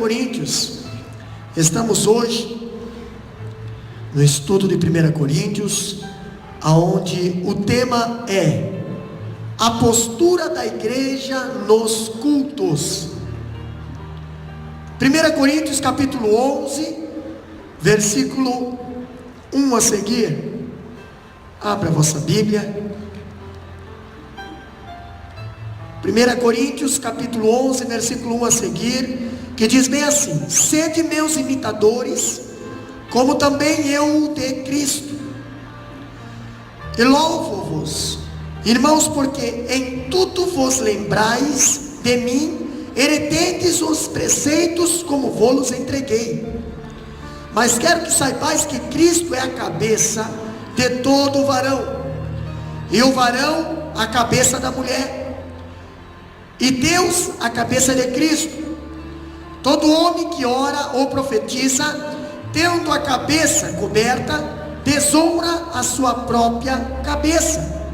Coríntios. Estamos hoje no estudo de 1 Coríntios, onde o tema é a postura da igreja nos cultos. 1 Coríntios capítulo 11, versículo 1 a seguir. Abra a vossa Bíblia. 1 Coríntios capítulo 11, versículo 1 a seguir, que diz bem assim: sede meus imitadores, como também eu de Cristo. E louvo-vos, irmãos, porque em tudo vos lembrais de mim, e retendes os preceitos como vos entreguei. Mas quero que saibais que Cristo é a cabeça de todo o varão, e o varão a cabeça da mulher, e Deus a cabeça de Cristo. Todo homem que ora ou profetiza, tendo a cabeça coberta, desonra a sua própria cabeça.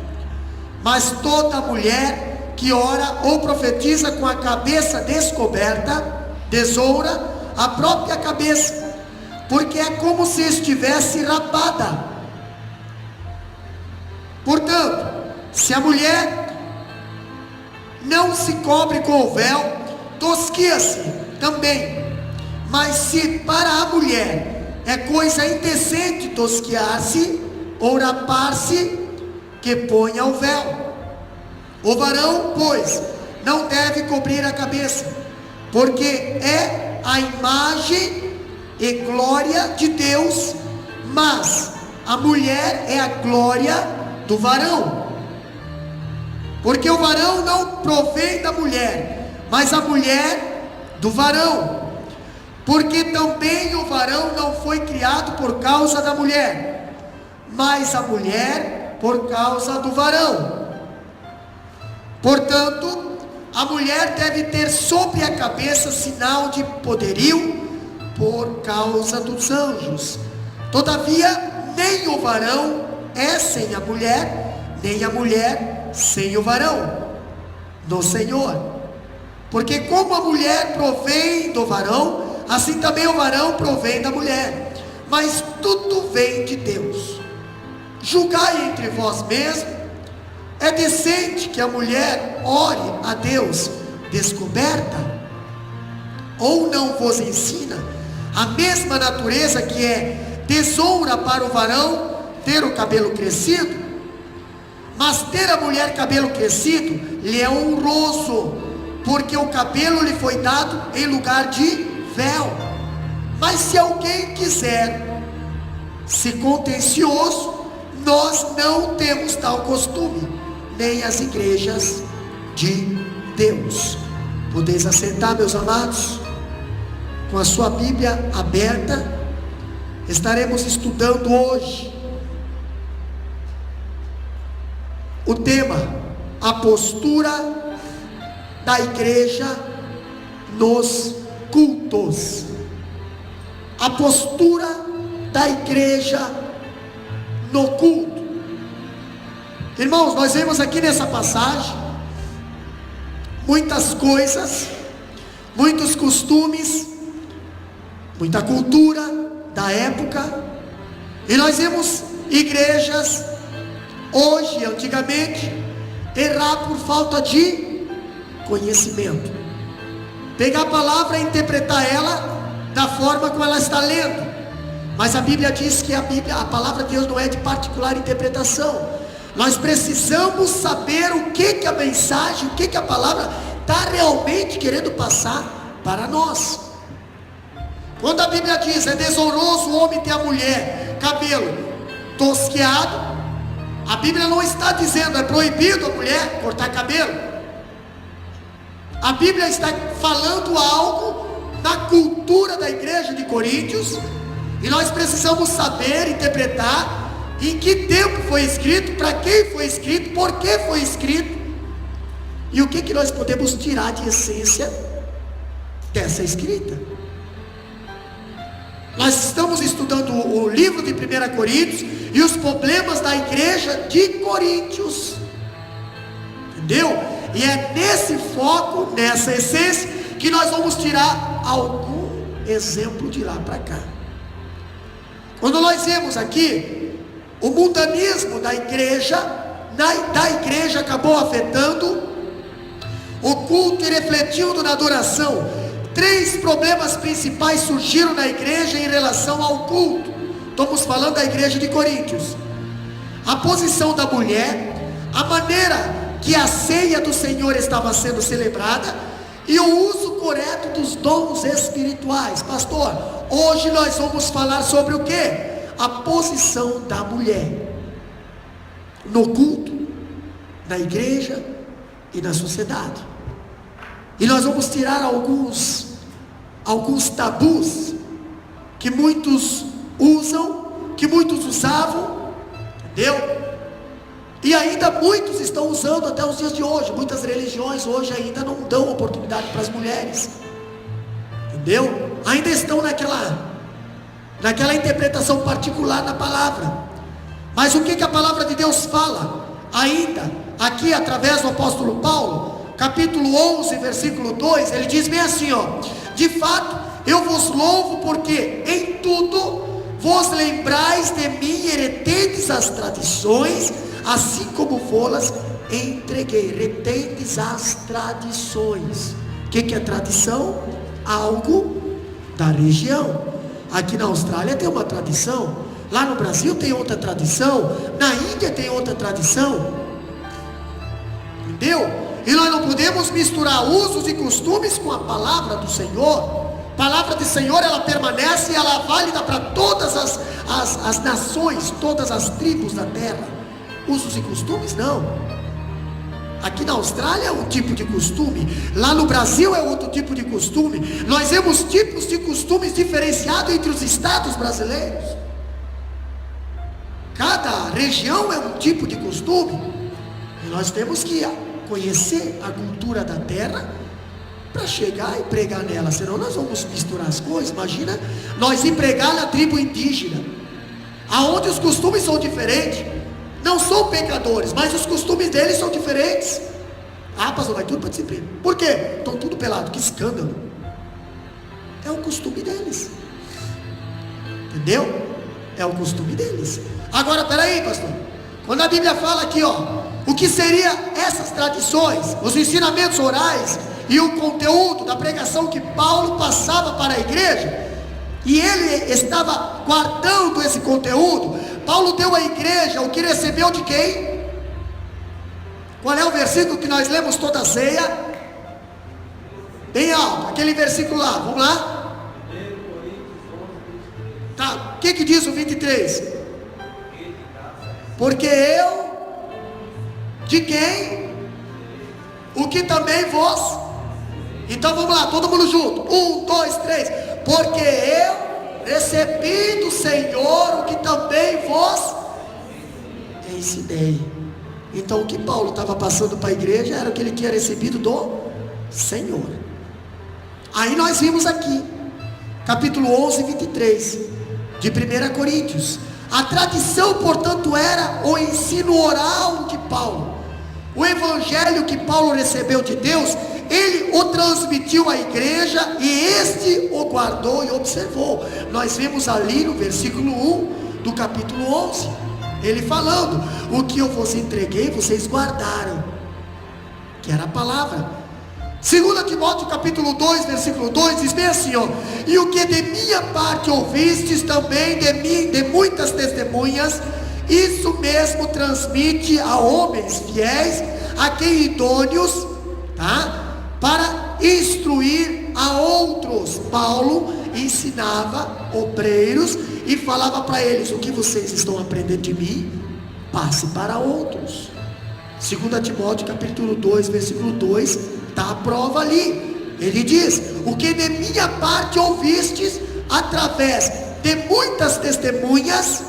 Mas toda mulher que ora ou profetiza com a cabeça descoberta, desonra a própria cabeça, porque é como se estivesse rapada. Portanto, se a mulher não se cobre com o véu, tosquia-se também. Mas se para a mulher é coisa indecente tosquiar-se ou rapar-se, que ponha o véu. O varão, pois, não deve cobrir a cabeça, porque é a imagem e glória de Deus, mas a mulher é a glória do varão. Porque o varão não provém da mulher, mas a mulher do varão. Porque também o varão não foi criado por causa da mulher, mas a mulher por causa do varão. Portanto, a mulher deve ter sobre a cabeça sinal de poderio por causa dos anjos. Todavia, nem o varão é sem a mulher, nem a mulher sem o varão do Senhor. Porque como a mulher provém do varão, assim também o varão provém da mulher. Mas tudo vem de Deus. Julgai entre vós mesmos. É decente que a mulher ore a Deus descoberta? Ou não vos ensina a mesma natureza que é desonra para o varão ter o cabelo crescido? Mas ter a mulher cabelo crescido lhe é honroso, porque o cabelo lhe foi dado em lugar de véu. Mas se alguém quiser ser contencioso, nós não temos tal costume, nem as igrejas de Deus. Podeis assentar, meus amados, com a sua Bíblia aberta. Estaremos estudando hoje o tema: a postura da igreja nos cultos. A postura da igreja no culto. Irmãos, nós vemos aqui nessa passagem muitas coisas, muitos costumes, muita cultura da época, e nós vemos igrejas hoje, antigamente, errar por falta de conhecimento, pegar a palavra e interpretar ela da forma como ela está lendo. Mas a Bíblia diz que a palavra de Deus não é de particular interpretação. Nós precisamos saber o que a mensagem, o que a palavra está realmente querendo passar para nós. Quando a Bíblia diz é desonroso o homem ter a mulher cabelo tosqueado, a Bíblia não está dizendo é proibido a mulher cortar cabelo. A Bíblia está falando algo da cultura da igreja de Coríntios, e nós precisamos saber interpretar em que tempo foi escrito, para quem foi escrito, por que foi escrito, e o que nós podemos tirar de essência dessa escrita. Nós estamos estudando o livro de 1 Coríntios e os problemas da igreja de Coríntios, entendeu? E é nesse foco, nessa essência, que nós vamos tirar alguns exemplo de lá para cá. Quando nós vemos aqui, o mundanismo da igreja acabou afetando o culto e refletindo na adoração. 3 problemas principais surgiram na igreja em relação ao culto. Estamos falando da igreja de Coríntios: a posição da mulher, a maneira que a ceia do Senhor estava sendo celebrada e o uso correto dos dons espirituais. Pastor, hoje nós vamos falar sobre o que? A posição da mulher no culto, na igreja e na sociedade. E nós vamos tirar alguns tabus que muitos usam, que muitos usavam, entendeu? E ainda muitos estão usando até os dias de hoje. Muitas religiões hoje ainda não dão oportunidade para as mulheres, entendeu? Ainda estão naquela interpretação particular na palavra. Mas o que a palavra de Deus fala? Ainda, aqui através do apóstolo Paulo, capítulo 11, versículo 2, ele diz bem assim, ó: de fato, eu vos louvo, porque em tudo vos lembrais de mim e retendes as tradições, assim como vô-las entreguei. Retendes as tradições. O que é tradição? Algo da região. Aqui na Austrália tem uma tradição, lá no Brasil tem outra tradição, na Índia tem outra tradição, entendeu? E nós não podemos misturar usos e costumes com a palavra do Senhor. A palavra do Senhor, ela permanece e ela é válida para todas as nações, todas as tribos da terra. Usos e costumes não. Aqui na Austrália é um tipo de costume, lá no Brasil é outro tipo de costume. Nós vemos tipos de costumes diferenciados entre os estados brasileiros. Cada região é um tipo de costume. E nós temos que conhecer a cultura da terra para chegar e pregar nela. Senão nós vamos misturar as coisas. Imagina nós ir pregar na tribo indígena, aonde os costumes são diferentes. Não são pecadores, mas os costumes deles são diferentes. Ah, pastor, vai tudo para disciplina. Por quê? Estão tudo pelado, que escândalo. É o costume deles, entendeu? É o costume deles. Agora, peraí, pastor, quando a Bíblia fala aqui, ó, o que seria essas tradições, os ensinamentos orais e o conteúdo da pregação que Paulo passava para a igreja, e ele estava guardando esse conteúdo. Paulo deu à igreja o que recebeu de quem? Qual é o versículo que nós lemos toda a ceia? Bem alto, aquele versículo lá, vamos lá? Tá, o que diz o 23? Porque eu, de quem? O que também vos. Então vamos lá, todo mundo junto, 1, 2, 3. Porque eu recebi do Senhor o que também vos ensinei. Então o que Paulo estava passando para a igreja era o que ele tinha recebido do Senhor. Aí nós vimos aqui, capítulo 11, 23 de 1 Coríntios. A tradição, portanto, era o ensino oral de Paulo. O evangelho que Paulo recebeu de Deus, ele o transmitiu à igreja e este o guardou e observou. Nós vemos ali no versículo 1 do capítulo 11, ele falando: o que eu vos entreguei, vocês guardaram, que era a palavra. 2 Timóteo capítulo 2, versículo 2, diz bem assim, ó: e o que de minha parte ouvistes também de mim, de muitas testemunhas, isso mesmo transmite a homens fiéis, a quem idôneos, tá? Para instruir a outros. Paulo ensinava obreiros e falava para eles: o que vocês estão aprendendo de mim, passe para outros. 2 Timóteo capítulo 2, versículo 2, está a prova ali. Ele diz: o que de minha parte ouvistes através de muitas testemunhas,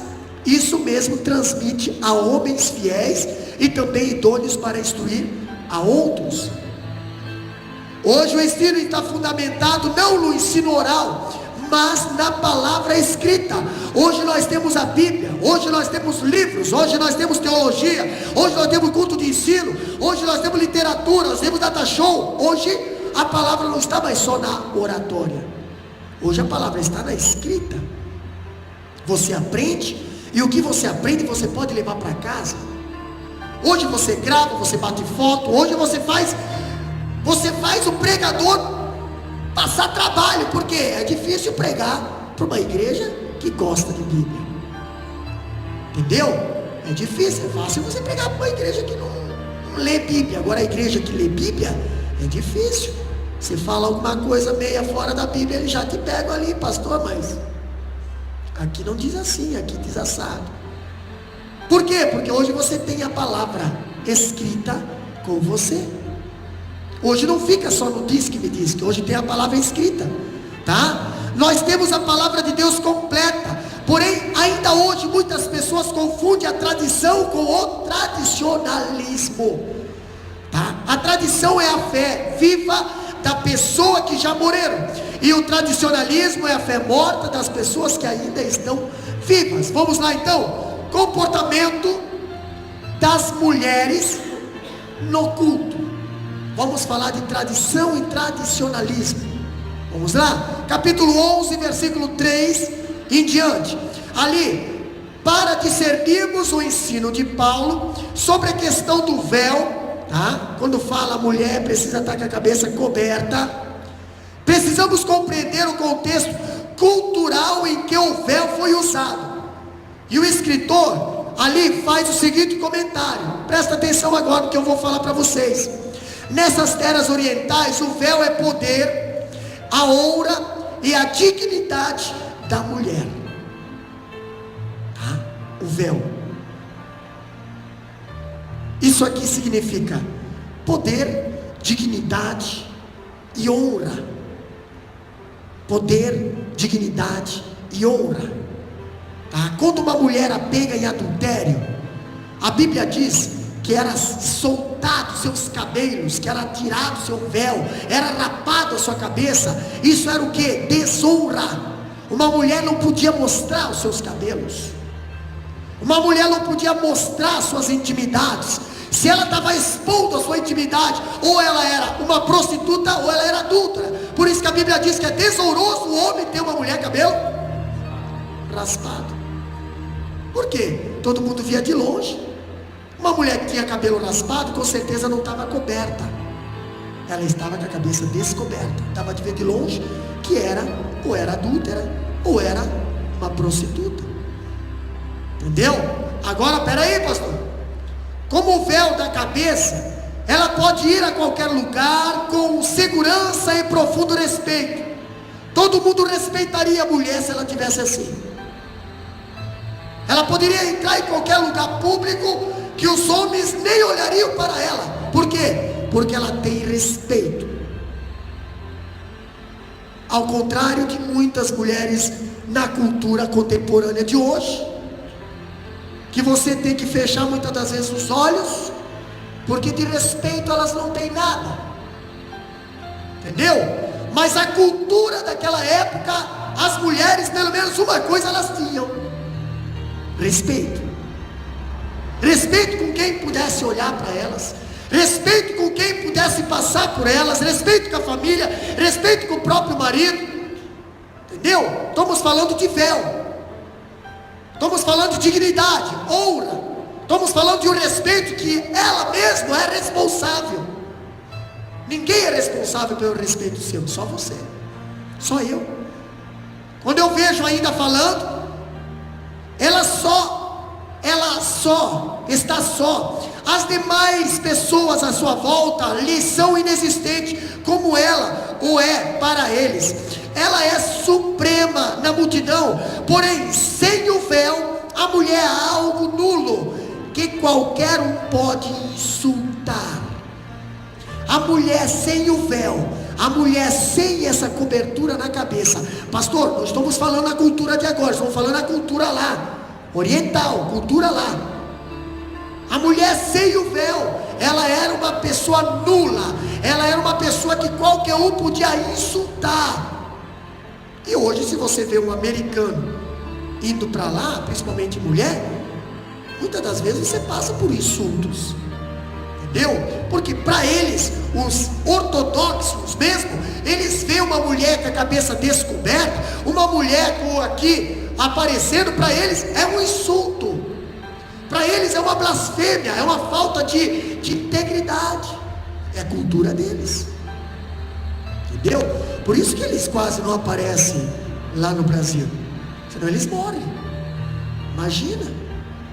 isso mesmo transmite a homens fiéis e também idôneos para instruir a outros. Hoje o ensino está fundamentado não no ensino oral, mas na palavra escrita. Hoje nós temos a Bíblia, hoje nós temos livros, hoje nós temos teologia, hoje nós temos culto de ensino, hoje nós temos literatura, nós temos data show. Hoje a palavra não está mais só na oratória, Hoje a palavra está na escrita. Você aprende, e o que você aprende você pode levar para casa. Hoje você grava, você bate foto. Hoje você faz o pregador passar trabalho, porque é difícil pregar para uma igreja que gosta de Bíblia. Entendeu? É difícil. É fácil você pregar para uma igreja que não lê Bíblia. Agora a igreja que lê Bíblia é difícil. Você fala alguma coisa meia fora da Bíblia, eles já te pegam ali, pastor, mas aqui não diz assim, aqui diz assado. Por quê? Porque hoje você tem a palavra escrita com você. Hoje não fica só no diz que me diz, que hoje tem a palavra escrita, tá? Nós temos a palavra de Deus completa. Porém, ainda hoje muitas pessoas confundem a tradição com o tradicionalismo, tá? A tradição é a fé viva da pessoa que já morreram, e o tradicionalismo é a fé morta das pessoas que ainda estão vivas. Vamos lá então. Comportamento das mulheres no culto. Vamos falar de tradição e tradicionalismo. Vamos lá, capítulo 11, versículo 3 em diante. Ali, para discernirmos o ensino de Paulo sobre a questão do véu, tá? Quando fala a mulher precisa estar com a cabeça coberta, precisamos compreender o contexto cultural em que o véu foi usado. E o escritor ali faz o seguinte comentário, presta atenção agora no que eu vou falar para vocês. Nessas terras orientais, o véu é poder, a honra e a dignidade da mulher, tá? O véu, isso aqui significa poder, dignidade e honra. Poder, dignidade e honra, tá? Quando uma mulher era pega em adultério, a Bíblia diz que era soltado seus cabelos, que era tirado seu véu, era rapado a sua cabeça. Isso era o que? Desonra. Uma mulher não podia mostrar os seus cabelos, uma mulher não podia mostrar suas intimidades. Se ela estava expondo a sua intimidade, ou ela era uma prostituta, ou ela era adúltera. Por isso que a Bíblia diz que é desonroso o homem ter uma mulher cabelo raspado. Por quê? Todo mundo via de longe. Uma mulher que tinha cabelo raspado, com certeza não estava coberta. Ela estava com a cabeça descoberta. Estava de ver de longe que era, ou era adúltera, ou era uma prostituta. Entendeu? Agora, peraí, pastor. Como o véu da cabeça, ela pode ir a qualquer lugar com segurança e profundo respeito. Todo mundo respeitaria a mulher se ela tivesse assim. Ela poderia entrar em qualquer lugar público que os homens nem olhariam para ela. Por quê? Porque ela tem respeito. Ao contrário de muitas mulheres na cultura contemporânea de hoje, que você tem que fechar muitas das vezes os olhos, porque de respeito elas não têm nada. Entendeu? Mas a cultura daquela época, as mulheres, pelo menos uma coisa elas tinham: respeito. Respeito com quem pudesse olhar para elas, respeito com quem pudesse passar por elas, respeito com a família, respeito com o próprio marido. Entendeu? Estamos falando de véu, estamos falando de dignidade, honra, estamos falando de um respeito que ela mesma é responsável. Ninguém é responsável pelo respeito seu, só você, só eu. Quando eu vejo ainda falando, ela está só. As demais pessoas à sua volta lhe são inexistentes, como ela o é para eles. Ela é suprema na multidão, porém sem o véu, a mulher é algo nulo, que qualquer um pode insultar. A mulher sem o véu, a mulher sem essa cobertura na cabeça. Pastor, nós estamos falando a cultura de agora, estamos falando a cultura lá, oriental, cultura lá. A mulher sem o véu, ela era uma pessoa nula, ela era uma pessoa que qualquer um podia insultar. E hoje, se você vê um americano indo para lá, principalmente mulher, muitas das vezes você passa por insultos. entendeu? Porque para eles, os ortodoxos mesmo, eles veem uma mulher com a cabeça descoberta, uma mulher com aqui aparecendo, para eles é um insulto, para eles é uma blasfêmia, é uma falta de integridade, é a cultura deles, entendeu? Por isso que eles quase não aparecem lá no Brasil, senão eles morrem. Imagina,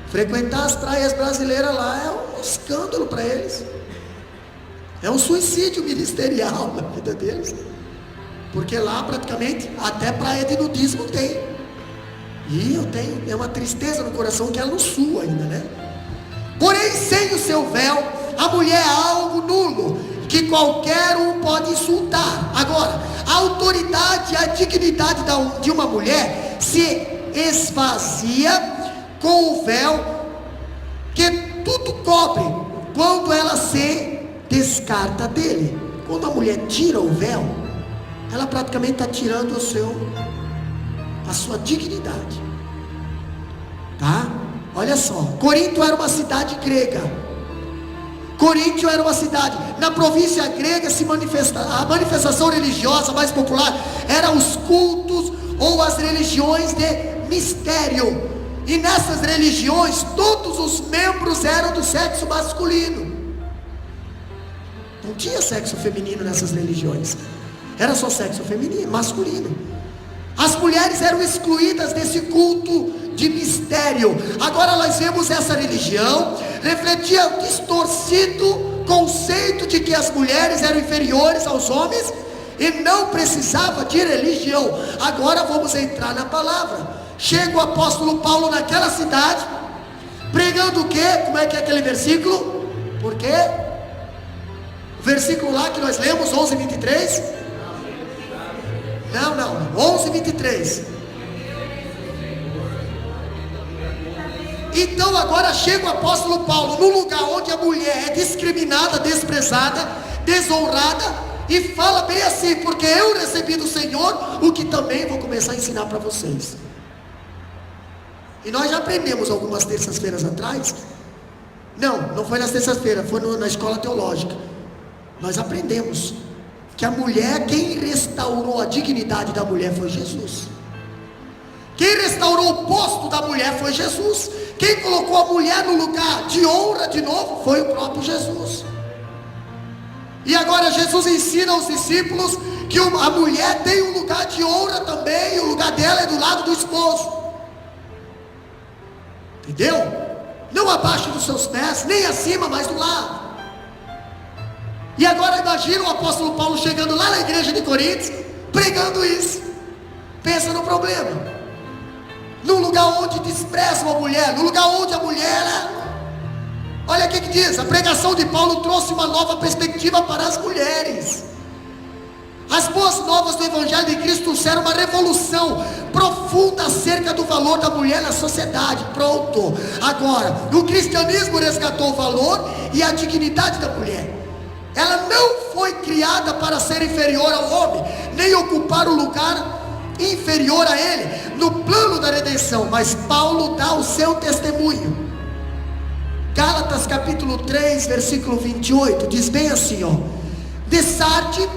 frequentar as praias brasileiras lá é um escândalo para eles, é um suicídio ministerial na vida deles, porque lá praticamente até praia de nudismo tem, e eu tenho, é uma tristeza no coração que é no sul ainda, né? Porém, sem o seu véu, a mulher é algo nulo, que qualquer um pode insultar. Agora, a autoridade e a dignidade de uma mulher se esvazia com o véu que tudo cobre, quando ela se descarta dele. Quando a mulher tira o véu, ela praticamente está tirando a sua dignidade, tá? Olha só, Corinto era uma cidade grega. Coríntio era uma cidade, na província grega a manifestação religiosa mais popular era os cultos ou as religiões de mistério, e nessas religiões todos os membros eram do sexo masculino, não tinha sexo feminino nessas religiões, era só sexo feminino, masculino. As mulheres eram excluídas desse culto de mistério. Agora nós vemos essa religião refletia o distorcido conceito de que as mulheres eram inferiores aos homens e não precisava de religião. Agora vamos entrar na palavra. Chega o apóstolo Paulo naquela cidade, pregando o quê? Como é que é aquele versículo? Por quê? O versículo lá que nós lemos, 11:23. Não, 11:23. Então agora chega o apóstolo Paulo no lugar onde a mulher é discriminada, desprezada, desonrada, e fala bem assim: porque eu recebi do Senhor o que também vou começar a ensinar para vocês. E nós já aprendemos algumas terças-feiras atrás. Não foi nas terças-feiras, foi na escola teológica. Nós aprendemos que a mulher, quem restaurou a dignidade da mulher foi Jesus. Quem restaurou o posto da mulher foi Jesus. Quem colocou a mulher no lugar de honra de novo foi o próprio Jesus. E agora Jesus ensina aos discípulos que a mulher tem um lugar de honra também, e o lugar dela é do lado do esposo. Entendeu? Não abaixo dos seus pés, nem acima, mas do lado. E agora imagina o apóstolo Paulo chegando lá na igreja de Corinto, pregando isso. Pensa no problema. No lugar onde desprezam a mulher, no lugar onde a mulher... Olha o que diz, a pregação de Paulo trouxe uma nova perspectiva para as mulheres. As boas novas do Evangelho de Cristo trouxeram uma revolução profunda acerca do valor da mulher na sociedade. Pronto. Agora, o cristianismo resgatou o valor e a dignidade da mulher. Ela não foi criada para ser inferior ao homem, nem ocupar o lugar inferior a ele, no plano da redenção. Mas Paulo dá o seu testemunho. Gálatas capítulo 3, versículo 28, diz bem assim, de Sarte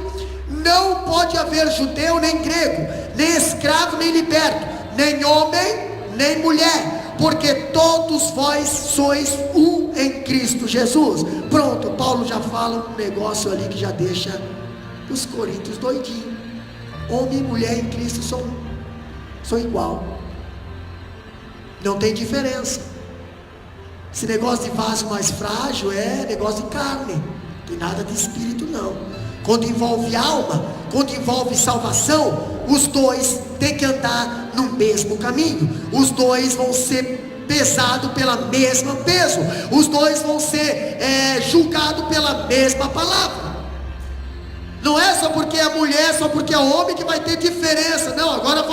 não pode haver judeu nem grego, nem escravo nem liberto, nem homem nem mulher, porque todos vós sois um em Cristo Jesus. Pronto, Paulo já fala um negócio ali que já deixa os coríntios doidinhos. Homem e mulher em Cristo são igual, não tem diferença. Esse negócio de vaso mais frágil é negócio de carne, não tem nada de espírito não. Quando envolve alma, quando envolve salvação, os dois têm que andar no mesmo caminho, os dois vão ser pesados pela mesma peso, os dois vão ser julgados pela mesma palavra. Não é só porque é mulher, só porque é homem que vai ter diferença. Não, agora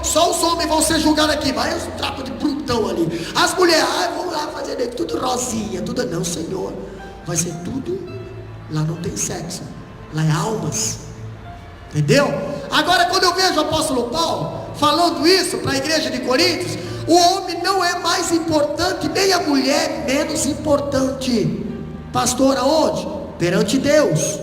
só os homens vão ser julgados aqui. Vai os trapos de brutão ali. As mulheres, vão lá fazer tudo rosinha, tudo. Não, Senhor, vai ser tudo. Lá não tem sexo, lá é almas. Entendeu? Agora, quando eu vejo o apóstolo Paulo falando isso para a igreja de Coríntios, o homem não é mais importante, nem a mulher menos importante. Pastor, aonde? Perante Deus.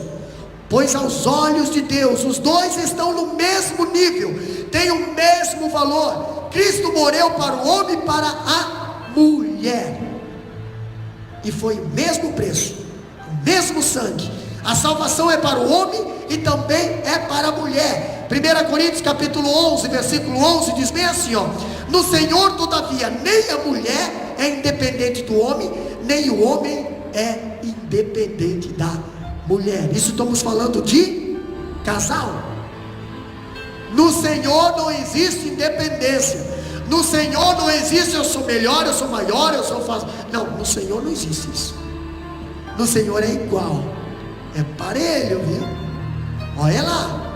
Pois aos olhos de Deus, os dois estão no mesmo nível, têm o mesmo valor. Cristo morreu para o homem e para a mulher, e foi o mesmo preço, o mesmo sangue. A salvação é para o homem e também é para a mulher. 1 Coríntios capítulo 11, versículo 11 diz bem assim, ó: no Senhor, todavia, nem a mulher é independente do homem, nem o homem é independente da mulher. Isso estamos falando de casal. No Senhor não existe independência. No Senhor não existe eu sou melhor, eu sou maior, eu sou faço. Não, no Senhor não existe isso. No Senhor é igual, é parelho, viu? Olha lá,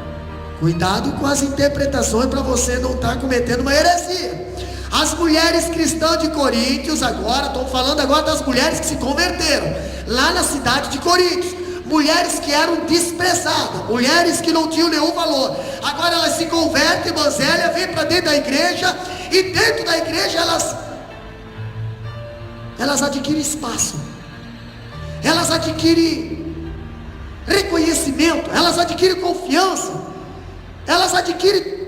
cuidado com as interpretações para você não estar cometendo uma heresia. As mulheres cristãs de Coríntios, agora, estou falando agora das mulheres que se converteram lá na cidade de Coríntios, mulheres que eram desprezadas, mulheres que não tinham nenhum valor. Agora elas se convertem, Manzélia, vem para dentro da igreja, e dentro da igreja elas adquirem espaço, elas adquirem reconhecimento, elas adquirem confiança, elas adquirem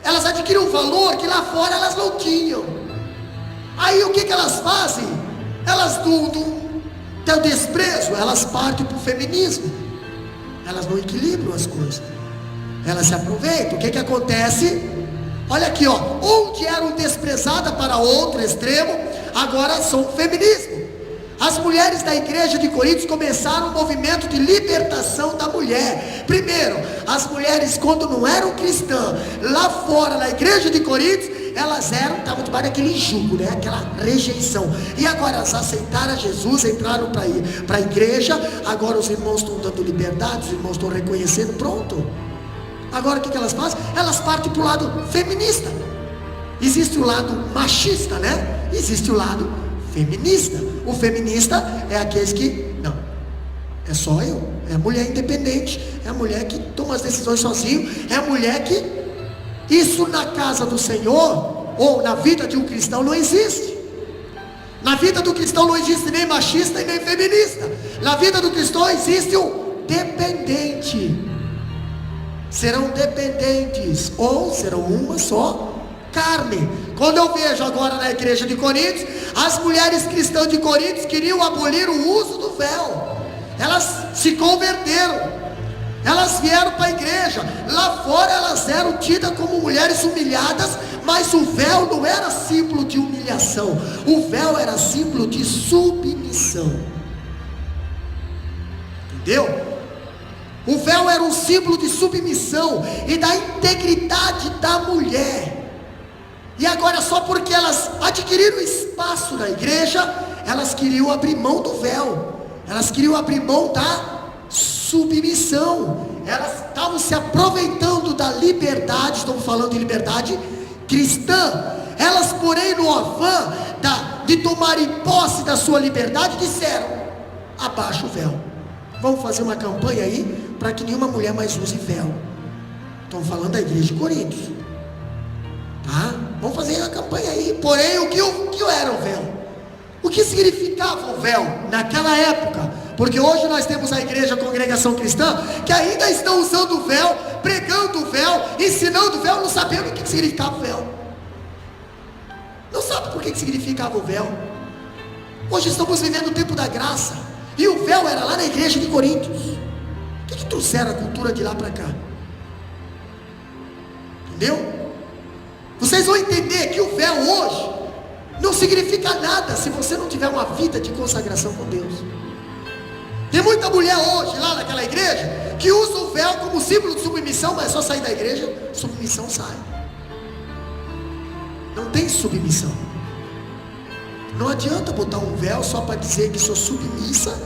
elas adquirem um valor que lá fora elas não tinham. Aí o que elas fazem? Elas do desprezo, elas partem para o feminismo. Elas não equilibram as coisas, elas se aproveitam. O que acontece? Olha aqui, ó, onde eram desprezadas para outro extremo, agora são feminismo. As mulheres da igreja de Coríntios começaram um movimento de libertação da mulher. Primeiro, as mulheres, quando não eram cristãs, lá fora na igreja de Coríntios, elas estavam debaixo daquele jugo, né? Aquela rejeição. E agora elas aceitaram Jesus, entraram para a igreja. Agora os irmãos estão dando liberdade, os irmãos estão reconhecendo, pronto. Agora o que elas fazem? Elas partem para o lado feminista. Existe o lado machista, né? Existe o lado feminista. O feminista é aqueles que, não, é só eu, é a mulher independente, é a mulher que toma as decisões sozinho, é a mulher que, isso na casa do Senhor, ou na vida de um cristão não existe. Na vida do cristão não existe nem machista e nem feminista. Na vida do cristão existe o dependente. Serão dependentes, ou serão uma só carne. Quando eu vejo agora na igreja de Coríntios, as mulheres cristãs de Coríntios queriam abolir o uso do véu. Elas se converteram, elas vieram para a igreja. Lá fora elas eram tidas como mulheres humilhadas, mas o véu não era símbolo de humilhação, o véu era símbolo de submissão. Entendeu? O véu era um símbolo de submissão e da integridade da mulher. E agora, só porque elas adquiriram espaço na igreja, elas queriam abrir mão do véu, elas queriam abrir mão da submissão. Elas estavam se aproveitando da liberdade, estamos falando de liberdade cristã. Elas, porém, no afã de tomarem posse da sua liberdade, disseram: abaixa o véu, vamos fazer uma campanha aí para que nenhuma mulher mais use véu. Estamos falando da igreja de Coríntios, tá? Vamos fazer a campanha aí. Porém, o que era o véu? O que significava o véu naquela época? Porque hoje nós temos a igreja, a congregação cristã, que ainda estão usando o véu, pregando o véu, ensinando o véu, não sabendo o que significava o véu. Não sabe por que significava o véu. Hoje estamos vivendo o tempo da graça, e o véu era lá na igreja de Coríntios. O que trouxeram a cultura de lá para cá? Entendeu? Vocês vão entender que o véu hoje não significa nada se você não tiver uma vida de consagração com Deus. Tem muita mulher hoje lá naquela igreja que usa o véu como símbolo de submissão, mas é só sair da igreja, submissão sai. Não tem submissão. Não adianta botar um véu só para dizer que sou submissa,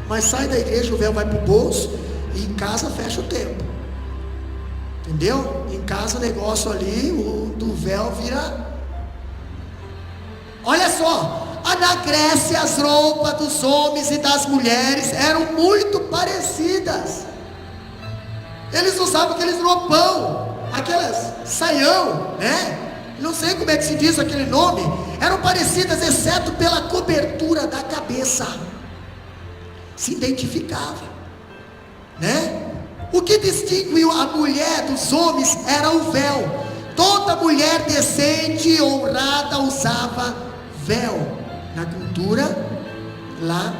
mas sai da igreja, o véu vai para o bolso e em casa fecha o tempo. Entendeu? Em casa o negócio ali, do véu vira. Olha só, na Grécia as roupas dos homens e das mulheres eram muito parecidas. Eles usavam aqueles roupão, aquelas saião, né? não sei como é que se diz aquele nome, eram parecidas, exceto pela cobertura da cabeça. Se identificava, né? O que distingue a mulher dos homens era o véu. Toda mulher decente e honrada usava véu, na cultura lá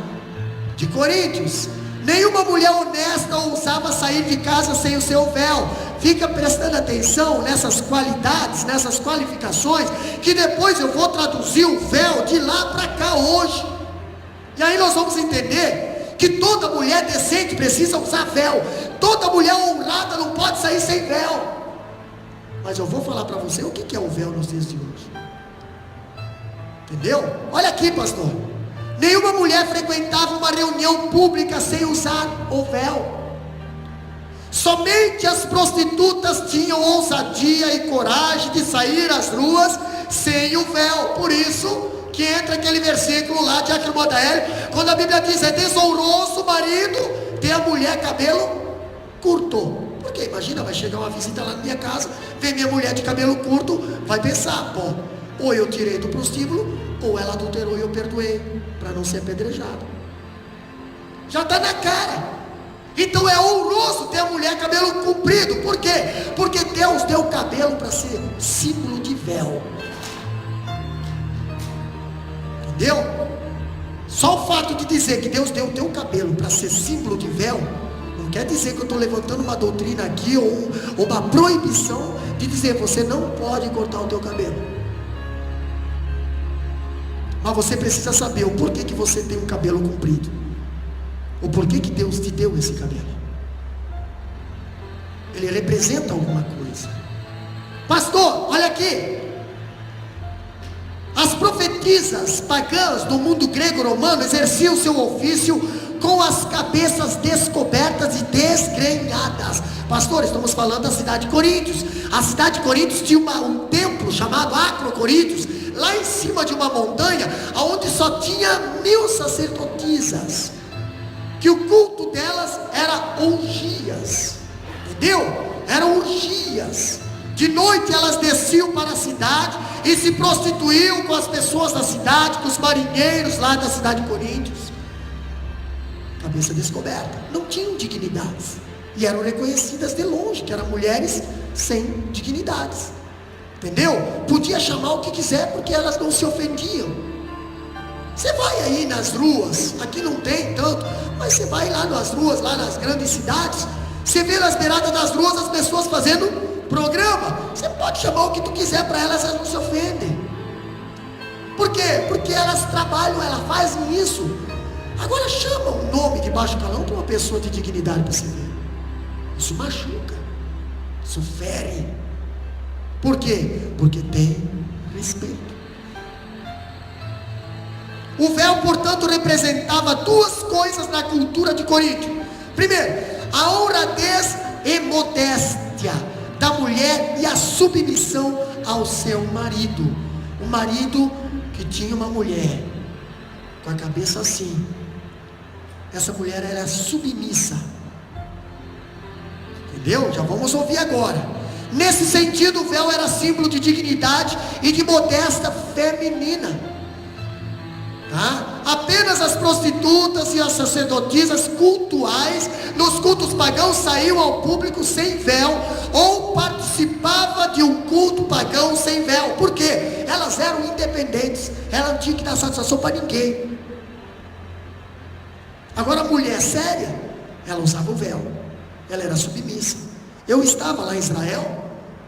de Coríntios. Nenhuma mulher honesta ousava sair de casa sem o seu véu. Fica prestando atenção nessas qualidades, nessas qualificações, que depois eu vou traduzir o véu de lá para cá hoje. E aí nós vamos entender que toda mulher decente precisa usar véu. Toda mulher honrada não pode sair sem véu. Mas eu vou falar para você o que é o véu nos dias de hoje. Entendeu? Olha aqui, pastor. Nenhuma mulher frequentava uma reunião pública sem usar o véu. Somente as prostitutas tinham ousadia e coragem de sair às ruas sem o véu. Por isso que entra aquele versículo lá de Acromodael, quando a Bíblia diz: é desonroso o marido ter a mulher cabelo curto. Porque imagina, vai chegar uma visita lá na minha casa, ver minha mulher de cabelo curto, vai pensar: pô, ou eu tirei do prostíbulo, ou ela adulterou e eu perdoei, para não ser apedrejado. Já está na cara. Então é honroso ter a mulher cabelo comprido. Por quê? Porque Deus deu o cabelo para ser símbolo de véu. Entendeu? Só o fato de dizer que Deus deu o teu cabelo para ser símbolo de véu, não quer dizer que eu estou levantando uma doutrina aqui, ou uma proibição de dizer: você não pode cortar o teu cabelo. Mas você precisa saber o porquê que você tem um cabelo comprido. O porquê que Deus te deu esse cabelo. Ele representa alguma coisa. Pastor, olha aqui. As profetisas pagãs do mundo grego-romano exerciam seu ofício com as cabeças descobertas e desgrenhadas. Pastor, estamos falando da cidade de Coríntios. A cidade de Coríntios tinha um templo chamado Acrocorintios, lá em cima de uma montanha, onde só tinha 1000 sacerdotisas, que o culto delas era orgias. Entendeu? Eram orgias. De noite elas desciam para a cidade e se prostituíam com as pessoas da cidade, com os marinheiros lá da cidade de Coríntios. Cabeça descoberta. Não tinham dignidades. E eram reconhecidas de longe, que eram mulheres sem dignidades. Entendeu? Podia chamar o que quiser, porque elas não se ofendiam. Você vai aí nas ruas, aqui não tem tanto, mas você vai lá nas ruas, lá nas grandes cidades, você vê nas beiradas das ruas as pessoas fazendo programa. Você pode chamar o que tu quiser para elas, elas não se ofendem. Por quê? Porque elas trabalham, elas fazem isso. Agora chama um nome de baixo calão para uma pessoa de dignidade para você ver. Isso machuca, isso fere. Por quê? Porque tem respeito. O véu, portanto, representava duas coisas na cultura de Corinto. Primeiro, a honradez e modéstia da mulher e a submissão ao seu marido. O marido que tinha uma mulher com a cabeça assim, essa mulher era submissa. Entendeu? Já vamos ouvir agora. Nesse sentido, o véu era símbolo de dignidade e de modéstia feminina. Tá? Apenas as prostitutas e as sacerdotisas cultuais nos cultos pagãos saíam ao público sem véu, ou participava de um culto pagão sem véu. Por quê? Elas eram independentes, elas não tinham que dar satisfação para ninguém. Agora a mulher séria, ela usava o véu, ela era submissa. Eu estava lá em Israel,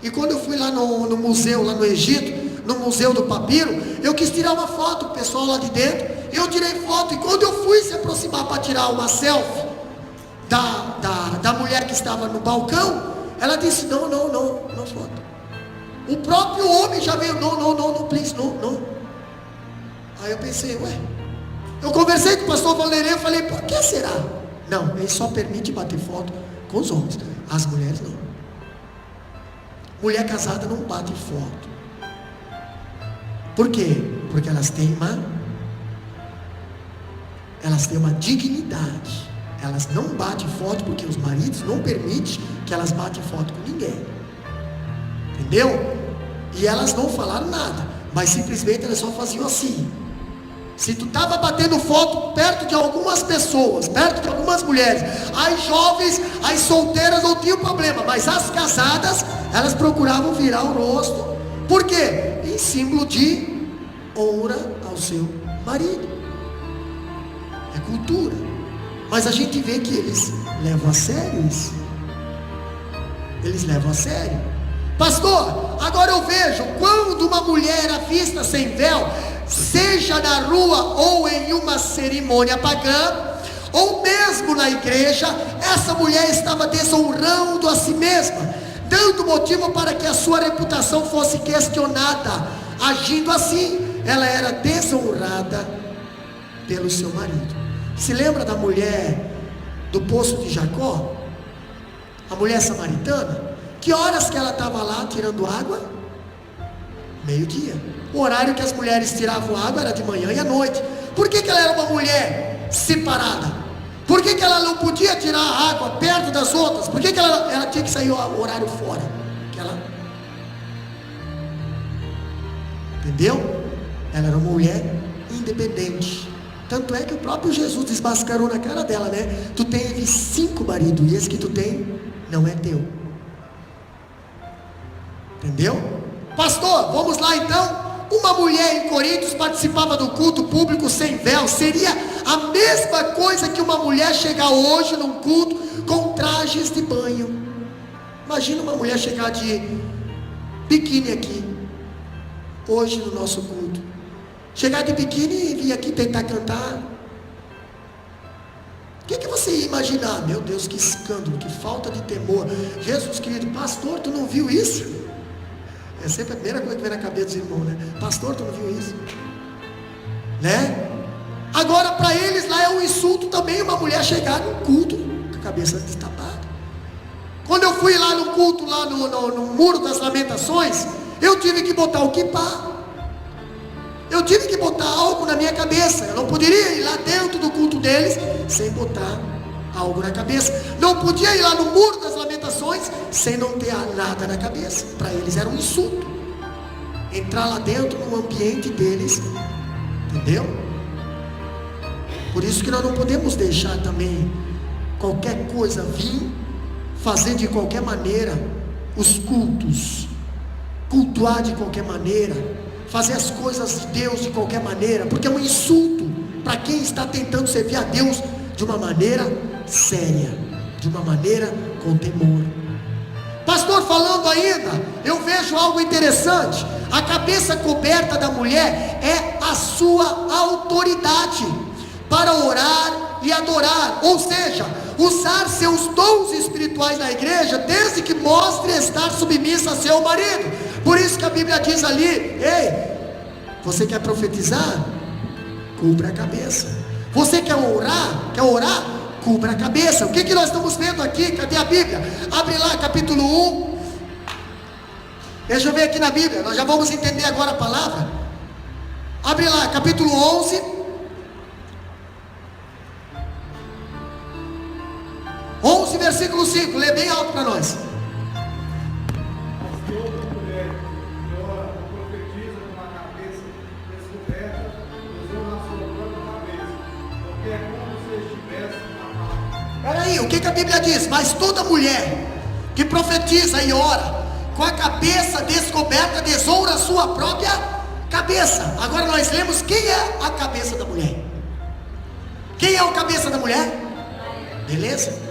e quando eu fui lá no museu, lá no Egito, no Museu do Papiro, eu quis tirar uma foto com o pessoal lá de dentro. Eu tirei foto, e quando eu fui se aproximar para tirar uma selfie da mulher que estava no balcão, ela disse: não foto. O próprio homem já veio: não, please, não. Aí eu pensei: ué, eu conversei com o pastor Valerê, eu falei: por que será? Não, ele só permite bater foto com os homens, as mulheres não. Mulher casada não bate foto. Por quê? Porque elas têm uma dignidade. Elas não batem foto porque os maridos não permitem que elas batem foto com ninguém. Entendeu? E elas não falaram nada, mas simplesmente elas só faziam assim. Se tu estava batendo foto perto de algumas pessoas, perto de algumas mulheres, as jovens, as solteiras não tinham problema, mas as casadas, elas procuravam virar o rosto. Por quê? Em símbolo de honra ao seu marido. É cultura. Mas a gente vê que eles levam a sério isso. Eles levam a sério. Pastor, agora eu vejo, quando uma mulher é vista sem véu, seja na rua ou em uma cerimônia pagã, ou mesmo na igreja, essa mulher estava desonrando a si mesma, dando motivo para que a sua reputação fosse questionada. Agindo assim, ela era desonrada pelo seu marido. Se lembra da mulher do poço de Jacó? A mulher samaritana? Que horas que ela estava lá tirando água? Meio-dia. O horário que as mulheres tiravam água era de manhã e à noite. Por que ela era uma mulher separada? Por que ela não podia tirar a água perto das outras? Por que ela tinha que sair o horário fora? Entendeu? Ela era uma mulher independente. Tanto é que o próprio Jesus desmascarou na cara dela, né? Tu teve 5 maridos e esse que tu tem não é teu. Entendeu? Pastor, vamos lá então. Uma mulher em Coríntios participava do culto público sem véu. Seria a mesma coisa que uma mulher chegar hoje num culto com trajes de banho. Imagina uma mulher chegar de biquíni aqui hoje no nosso culto. Chegar de biquíni e vir aqui tentar cantar. O que você ia imaginar? Meu Deus, que escândalo, que falta de temor. Jesus querido, pastor, tu não viu isso? É sempre a primeira coisa que vem na cabeça dos irmãos, né? Pastor, tu não viu isso? Né? Agora para eles lá é um insulto também uma mulher chegar no culto com a cabeça destapada. Quando eu fui lá no culto, lá no Muro das Lamentações, eu tive que botar o quipá. Eu tive que botar algo na minha cabeça. Eu não poderia ir lá dentro do culto deles sem botar algo na cabeça. Não podia ir lá no Muro das Lamentações sem não ter nada na cabeça. Para eles era um insulto entrar lá dentro no ambiente deles. Entendeu? Por isso que nós não podemos deixar também qualquer coisa vir fazer de qualquer maneira os cultos, cultuar de qualquer maneira, fazer as coisas de Deus de qualquer maneira, porque é um insulto para quem está tentando servir a Deus de uma maneira séria, de uma maneira com temor. Pastor, falando ainda, eu vejo algo interessante. A cabeça coberta da mulher é a sua autoridade para orar e adorar, ou seja, usar seus dons espirituais na igreja, desde que mostre estar submissa a seu marido. Por isso que a Bíblia diz ali: ei, você quer profetizar? Cubra a cabeça. Você quer orar? Cubra a cabeça. O que nós estamos vendo aqui? Cadê a Bíblia? Abre lá capítulo 1. Deixa eu ver aqui na Bíblia, nós já vamos entender agora a palavra. Abre lá capítulo 11. Versículo 5, lê bem alto para nós. Peraí, o que a Bíblia diz? Mas toda mulher que profetiza e ora com a cabeça descoberta desonra a sua própria cabeça. Agora nós lemos quem é a cabeça da mulher. Quem é o cabeça da mulher? Beleza?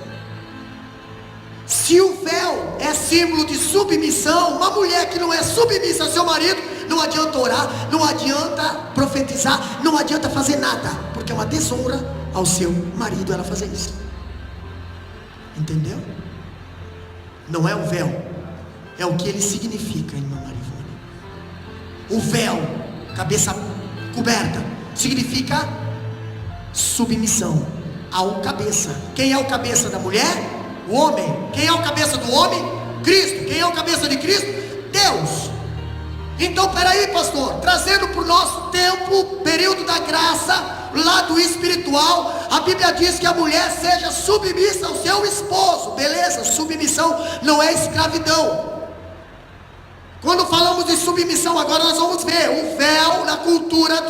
Se o véu é símbolo de submissão, uma mulher que não é submissa ao seu marido, não adianta orar, não adianta profetizar, não adianta fazer nada, porque é uma desonra ao seu marido ela fazer isso. Entendeu? Não é o véu, é o que ele significa, irmã Marivone. O véu, cabeça coberta, significa submissão ao cabeça. Quem é o cabeça da mulher? O homem. Quem é o cabeça do homem? Cristo. Quem é o cabeça de Cristo? Deus. Então peraí, pastor, trazendo para o nosso tempo, período da graça, lado espiritual, a Bíblia diz que a mulher seja submissa ao seu esposo. Beleza, submissão não é escravidão. Quando falamos de submissão, agora nós vamos ver o véu na cultura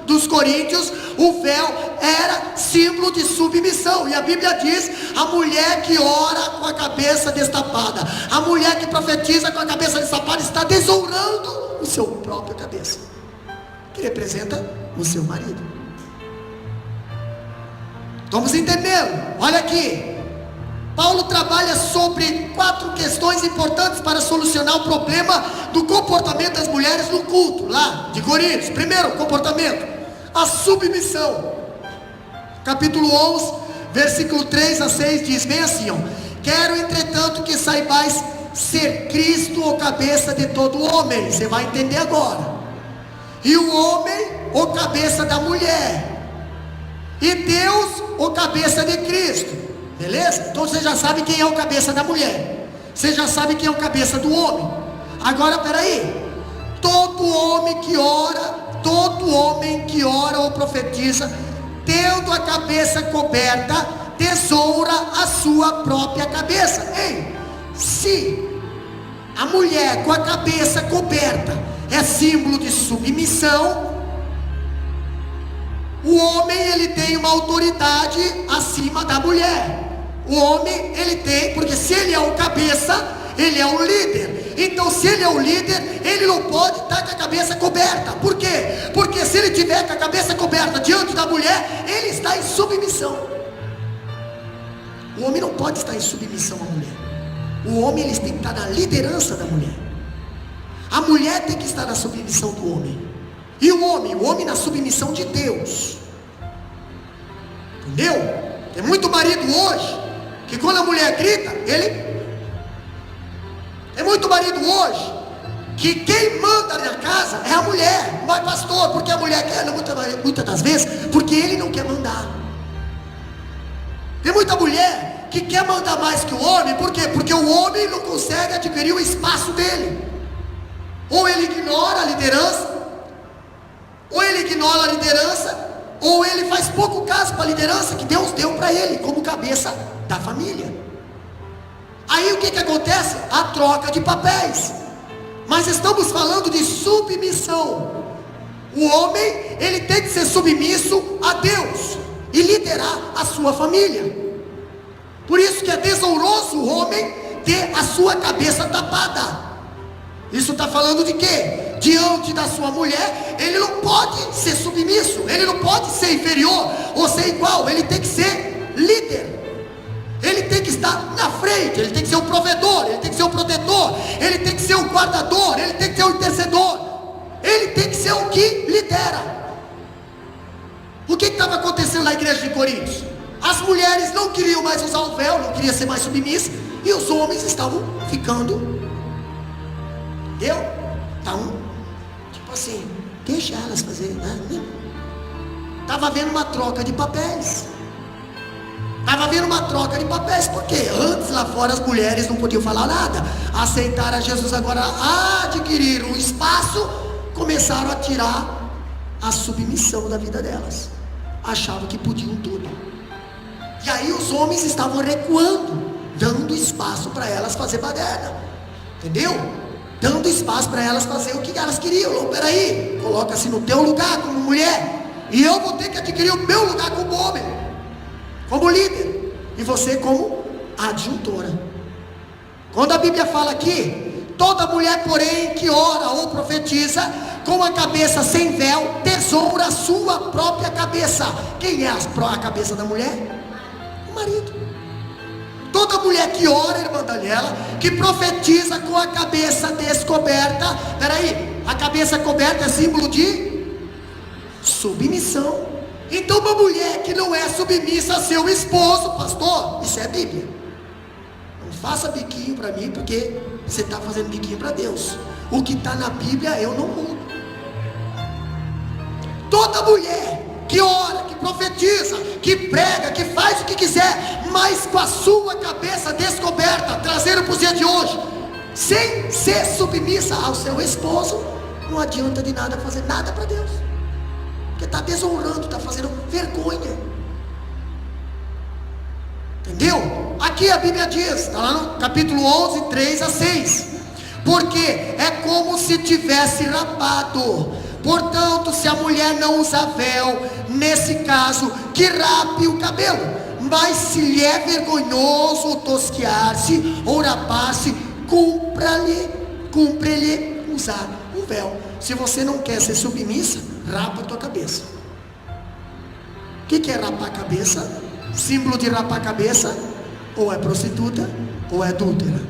dos coríntios. O véu era símbolo de submissão, e a Bíblia diz: a mulher que ora com a cabeça destapada, a mulher que profetiza com a cabeça destapada, está desonrando o seu próprio cabeça, que representa o seu marido. Estamos entendendo? Olha aqui, Paulo trabalha sobre 4 questões importantes para solucionar o problema do comportamento das mulheres no culto, lá de Coríntios. Primeiro, comportamento, a submissão. Capítulo 11, versículo 3 a 6 diz bem assim, ó: quero entretanto que saibais ser Cristo o cabeça de todo homem. Você vai entender agora. E o homem o cabeça da mulher, e Deus o cabeça de Cristo. Beleza? Então você já sabe quem é o cabeça da mulher, você já sabe quem é o cabeça do homem. Agora peraí, todo homem que ora ou profetiza, tendo a cabeça coberta, desonra a sua própria cabeça. Ei, se a mulher com a cabeça coberta é símbolo de submissão, o homem, ele tem uma autoridade acima da mulher. O homem, ele tem, porque se ele é o cabeça, ele é o líder. Então se ele é o líder, ele não pode estar com a cabeça coberta. Por quê? Porque se ele tiver com a cabeça coberta diante da mulher, ele está em submissão. O homem não pode estar em submissão à mulher. O homem, ele tem que estar na liderança da mulher. A mulher tem que estar na submissão do homem. E o homem na submissão de Deus. Entendeu? Tem muito marido hoje que quando a mulher grita, ele... Tem muito marido hoje que quem manda na casa é a mulher. Mas pastor, porque a mulher quer? Muitas das vezes porque ele não quer mandar. Tem muita mulher que quer mandar mais que o homem. Por quê? Porque o homem não consegue adquirir o espaço dele. Ou ele ignora a liderança, ou ele faz pouco caso para a liderança que Deus deu para ele como cabeça da família. Aí o que acontece? A troca de papéis. Mas estamos falando de submissão. O homem, ele tem que ser submisso a Deus e liderar a sua família. Por isso que é desonroso o homem ter a sua cabeça tapada. Isso está falando de quê? Diante da sua mulher, ele não pode ser submisso, ele não pode ser inferior ou ser igual, ele tem que ser líder. Ele tem que estar na frente, ele tem que ser o provedor, ele tem que ser o protetor, ele tem que ser o guardador, ele tem que ser o intercedor, ele tem que ser o que lidera. O que estava acontecendo na igreja de Coríntios? As mulheres não queriam mais usar o véu, não queriam ser mais submissas, e os homens estavam ficando, entendeu? Então, tipo assim, deixa elas fazerem, né? Estava havendo uma troca de papéis. Porque antes lá fora as mulheres não podiam falar nada. Aceitaram a Jesus, agora adquiriram o espaço, começaram a tirar a submissão da vida delas. Achavam que podiam tudo. E aí os homens estavam recuando, dando espaço para elas fazer baderna. Entendeu? Dando espaço para elas fazer o que elas queriam. Não, peraí, coloca-se no teu lugar como mulher, e eu vou ter que adquirir o meu lugar como homem, como líder, e você como adjuntora. Quando a Bíblia fala aqui, toda mulher porém que ora ou profetiza com a cabeça sem véu, desonra a sua própria cabeça. Quem é a cabeça da mulher? O marido. Toda mulher que ora, irmã Daniela, que profetiza com a cabeça descoberta, peraí, a cabeça coberta é símbolo de submissão. Então uma mulher que não é submissa a seu esposo, pastor, isso é Bíblia. Não faça biquinho para mim, porque você está fazendo biquinho para Deus. O que está na Bíblia eu não mudo. Toda mulher que ora, que profetiza, que prega, que faz o que quiser, mas com a sua cabeça descoberta, trazendo para o dia de hoje, sem ser submissa ao seu esposo, não adianta de nada fazer nada para Deus, porque está desonrando, está fazendo vergonha. Entendeu? Aqui a Bíblia diz, está lá no capítulo 11, 3 a 6: porque é como se tivesse rapado. Portanto, se a mulher não usa véu, nesse caso, que rape o cabelo. Mas se lhe é vergonhoso tosquear-se ou rapar-se, cumpre-lhe usar o véu. Se você não quer ser submissa, rapa a tua cabeça. O que é rapar a cabeça? Símbolo de rapar a cabeça, ou é prostituta, ou é adúltera.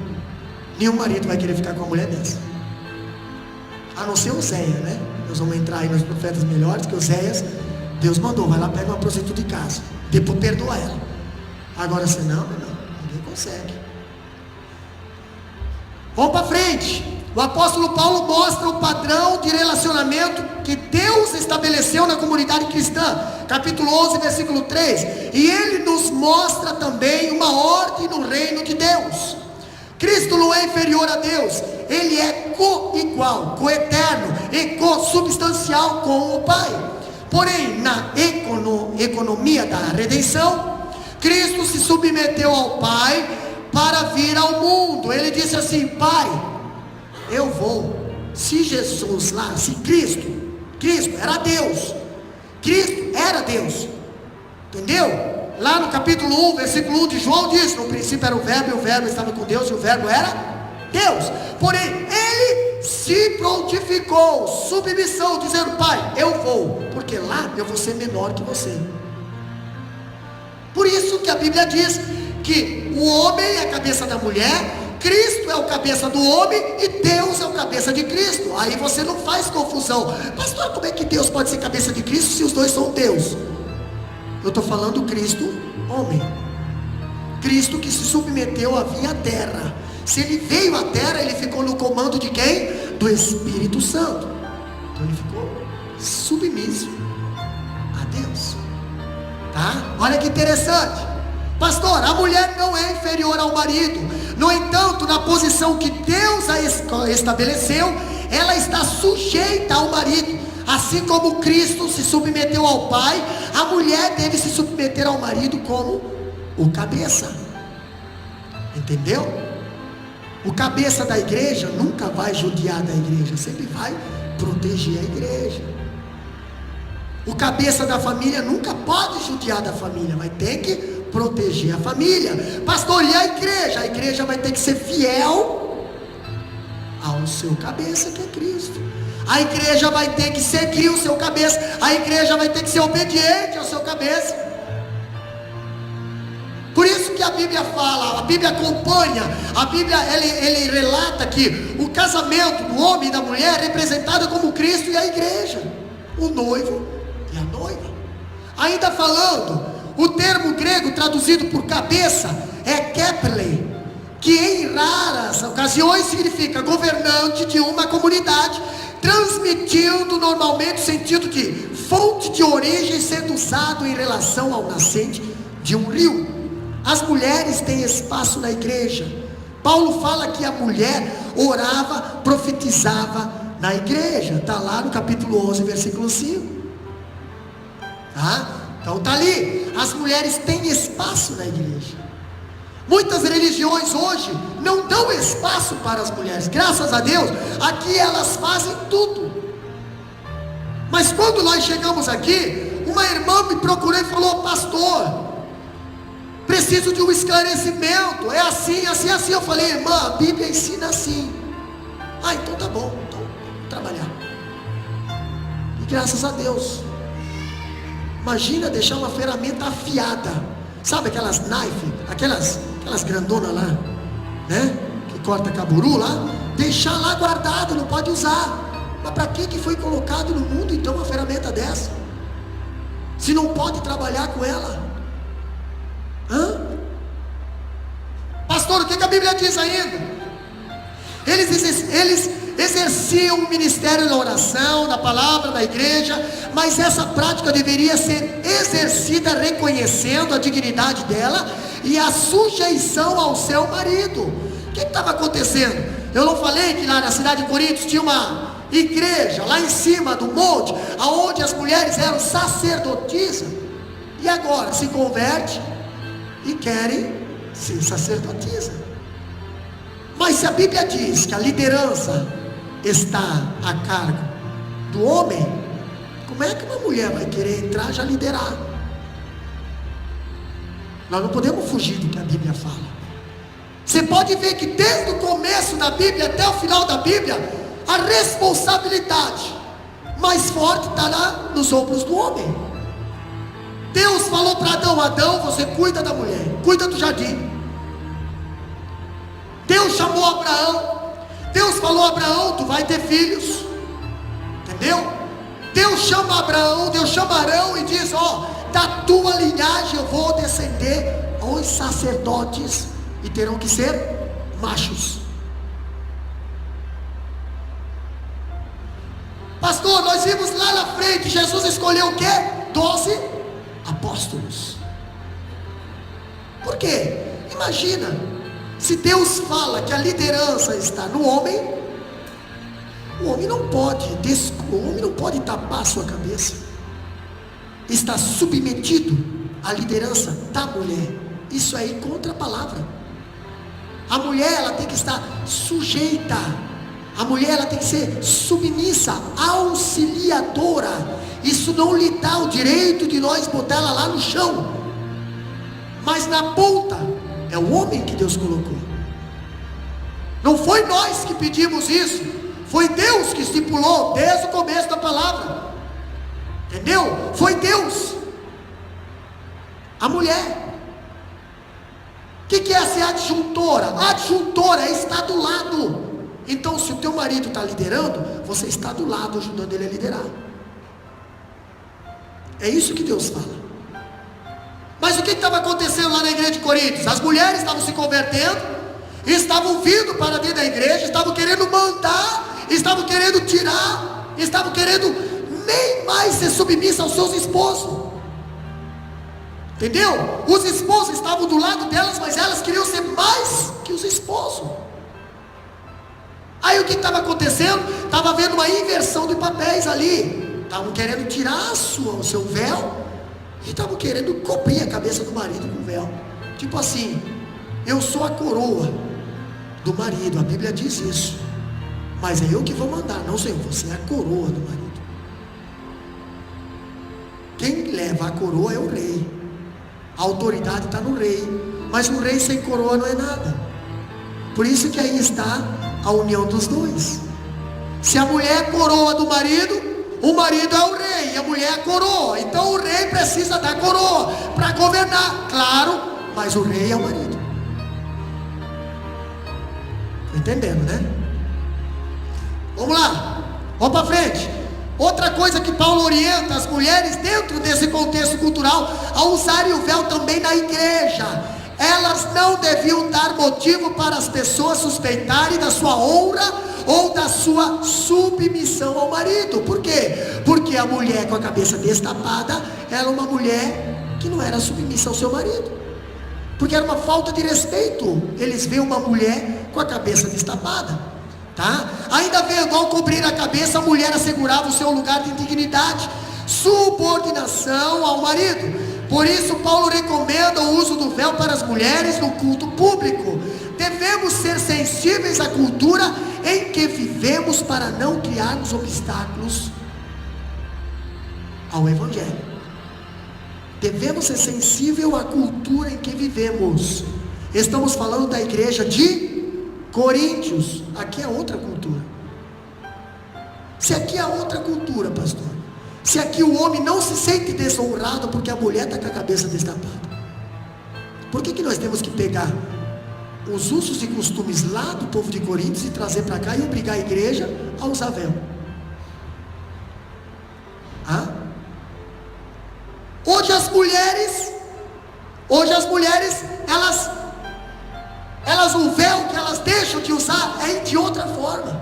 Nenhum marido vai querer ficar com uma mulher dessa. A não ser Oséias, né? Nós vamos entrar aí nos profetas melhores, que Oséias, Deus mandou, vai lá, pega uma prostituta de casa, depois perdoa ela. Agora senão, ninguém consegue. Vamos para frente. O apóstolo Paulo mostra o padrão de relacionamento que Deus estabeleceu na comunidade cristã, capítulo 11, versículo 3, e ele nos mostra também uma ordem no reino de Deus. Cristo não é inferior a Deus, ele é co-igual, co-eterno e co-substancial com o Pai. Porém, na economia da redenção, Cristo se submeteu ao Pai para vir ao mundo. Ele disse assim: Pai, eu vou. Se Jesus lá, se Cristo era Deus, Cristo era Deus, entendeu? Lá no capítulo 1, versículo 1 de João diz: no princípio era o verbo, e o verbo estava com Deus, e o verbo era Deus. Porém, ele se prontificou, submissão, dizendo: Pai, eu vou, porque lá eu vou ser menor que você. Por isso que a Bíblia diz que o homem é a cabeça da mulher, Cristo é o cabeça do homem e Deus é o cabeça de Cristo. Aí você não faz confusão. Pastor, como é que Deus pode ser cabeça de Cristo se os dois são Deus? Eu estou falando Cristo homem, Cristo que se submeteu a vir à terra. Se ele veio à terra, ele ficou no comando de quem? Do Espírito Santo. Então ele ficou submisso a Deus, tá? Olha que interessante. Pastor, a mulher não é inferior ao marido. No entanto, na posição que Deus a estabeleceu, ela está sujeita ao marido. Assim como Cristo se submeteu ao Pai, a mulher deve se submeter ao marido como o cabeça. Entendeu? O cabeça da igreja nunca vai judiar da igreja, sempre vai proteger a igreja. O cabeça da família nunca pode judiar da família, mas tem que proteger a família. Pastor, e a igreja? A igreja vai ter que ser fiel ao seu cabeça, que é Cristo. A igreja vai ter que seguir o seu cabeça. A igreja vai ter que ser obediente ao seu cabeça. Por isso que a Bíblia fala, a Bíblia acompanha, a Bíblia ele relata que o casamento do homem e da mulher é representado como Cristo e a igreja, o noivo e a noiva. Ainda falando, o termo grego traduzido por cabeça é kephale, que em raras ocasiões significa governante de uma comunidade, transmitindo normalmente o sentido de fonte de origem, sendo usado em relação ao nascente de um rio. As mulheres têm espaço na igreja. Paulo fala que a mulher orava, profetizava na igreja. Está lá no capítulo 11, versículo 5. Tá? Então está ali. As mulheres têm espaço na igreja. Muitas religiões hoje não dão espaço para as mulheres. Graças a Deus, aqui elas fazem tudo. Mas quando nós chegamos aqui, uma irmã me procurou e falou: pastor, preciso de um esclarecimento, é assim, assim, assim. Eu falei: irmã, a Bíblia ensina assim. Ah, então tá bom, então vamos trabalhar. E graças a Deus, imagina deixar uma ferramenta afiada, sabe aquelas knife, aquelas grandonas lá, né, que corta caburu lá, deixar lá guardado, não pode usar. Mas para que foi colocado no mundo então uma ferramenta dessa, se não pode trabalhar com ela? Pastor, o que a Bíblia diz ainda? Eles exerciam o ministério da oração, da palavra, da igreja, mas essa prática deveria ser exercida reconhecendo a dignidade dela e a sujeição ao seu marido. O que estava acontecendo? Eu não falei que lá na cidade de Corinto tinha uma igreja lá em cima do monte, aonde as mulheres eram sacerdotisas, e agora se converte e querem ser sacerdotisa. Mas se a Bíblia diz que a liderança está a cargo do homem, como é que uma mulher vai querer entrar já liderar? Nós não podemos fugir do que a Bíblia fala. Você pode ver que desde o começo da Bíblia até o final da Bíblia, a responsabilidade mais forte estará nos ombros do homem. Deus falou para Adão: Adão, você cuida da mulher, cuida do jardim. Deus chamou Abraão, Deus falou a Abraão: tu vai ter filhos. Entendeu? Deus chama Abraão, Deus chama Arão e diz: ó, da tua linhagem eu vou descender aos sacerdotes, e terão que ser machos. Pastor, nós vimos lá na frente, Jesus escolheu o quê? 12 apóstolos. Por quê? Imagina, se Deus fala que a liderança está no homem, o homem não pode tapar a sua cabeça. Está submetido à liderança da mulher. Isso aí contra a palavra. A mulher, ela tem que estar sujeita. A mulher, ela tem que ser submissa, auxiliadora. Isso não lhe dá o direito de nós botar ela lá no chão. Mas na ponta é o homem que Deus colocou. Não foi nós que pedimos isso, foi Deus que estipulou desde o começo da palavra. Entendeu? Foi Deus. A mulher. O que é ser adjuntora? A adjuntora é estar do lado. Então, se o teu marido está liderando, você está do lado ajudando ele a liderar. É isso que Deus fala. Mas o que estava acontecendo lá na igreja de Coríntios? As mulheres estavam se convertendo, estavam vindo para dentro da igreja, estavam querendo mandar, estavam querendo tirar, estavam querendo nem mais ser submissa aos seus esposos. Entendeu? Os esposos estavam do lado delas, mas elas queriam ser mais que os esposos. Aí o que estava acontecendo? Estava havendo uma inversão de papéis ali. Estavam querendo tirar o seu véu e estavam querendo cobrir a cabeça do marido com o véu. Tipo assim: eu sou a coroa do marido, a Bíblia diz isso, mas é eu que vou mandar. Não, Senhor, você é a coroa do marido. Quem leva a coroa é o rei. A autoridade está no rei, mas um rei sem coroa não é nada. Por isso que aí está a união dos dois. Se a mulher é coroa do marido, o marido é o rei e a mulher é a coroa. Então o rei precisa da coroa para governar, claro, mas o rei é o marido. Está entendendo, né? Vamos lá, vamos para frente. Outra coisa que Paulo orienta as mulheres dentro desse contexto cultural a usarem o véu também na igreja. Elas não deviam dar motivo para as pessoas suspeitarem da sua honra ou da sua submissão ao marido. Por quê? Porque a mulher com a cabeça destapada era uma mulher que não era submissa ao seu marido. Porque era uma falta de respeito eles veem uma mulher com a cabeça destapada. Tá? Ainda vendo, ao cobrir a cabeça, a mulher assegurava o seu lugar de dignidade, subordinação ao marido. Por isso Paulo recomenda o uso do véu para as mulheres no culto público. Devemos ser sensíveis à cultura em que vivemos para não criarmos obstáculos ao Evangelho. Devemos ser sensíveis à cultura em que vivemos. Estamos falando da igreja de Coríntios. Aqui é outra cultura. Se aqui é outra cultura, pastor, se aqui o homem não se sente desonrado porque a mulher está com a cabeça destapada, por que nós temos que pegar os usos e costumes lá do povo de Coríntios e trazer para cá e obrigar a igreja a usar véu? Hoje as mulheres, elas o véu que elas deixam de usar é de outra forma.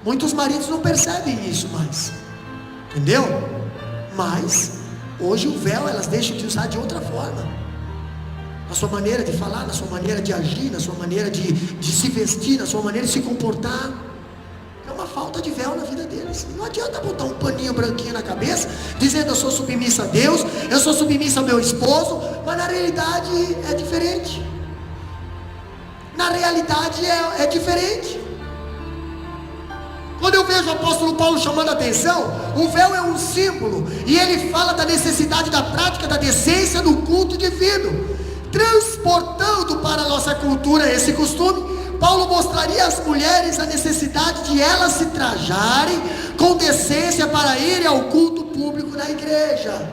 Muitos maridos não percebem isso mais, entendeu? Mas hoje o véu elas deixam de usar de outra forma, na sua maneira de falar, na sua maneira de agir, na sua maneira de se vestir, na sua maneira de se comportar. É uma falta de véu na vida deles. Não adianta botar um paninho branquinho na cabeça dizendo eu sou submissa a Deus, eu sou submissa ao meu esposo, mas na realidade é diferente. na realidade é diferente. Quando eu vejo o apóstolo Paulo chamando a atenção, o véu é um símbolo, e ele fala da necessidade da prática da decência no culto divino, transportando para a nossa cultura esse costume. Paulo mostraria às mulheres a necessidade de elas se trajarem com decência para irem ao culto público da igreja.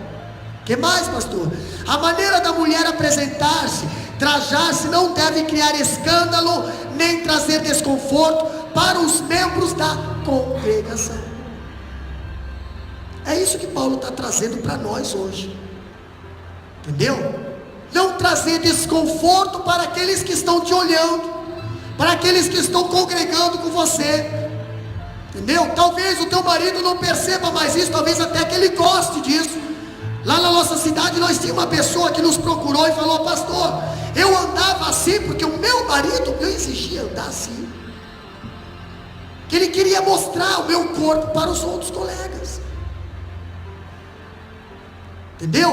Que mais, pastor? A maneira da mulher apresentar-se, trajar-se, não deve criar escândalo, nem trazer desconforto para os membros da congregação. É isso que Paulo está trazendo para nós hoje, entendeu? Não trazer desconforto para aqueles que estão te olhando, para aqueles que estão congregando com você, entendeu? Talvez o teu marido não perceba mais isso, talvez até que ele goste disso. Lá na nossa cidade nós tínhamos uma pessoa que nos procurou e falou: pastor, eu andava assim porque o meu marido me exigia andar assim, que ele queria mostrar o meu corpo para os outros colegas, entendeu?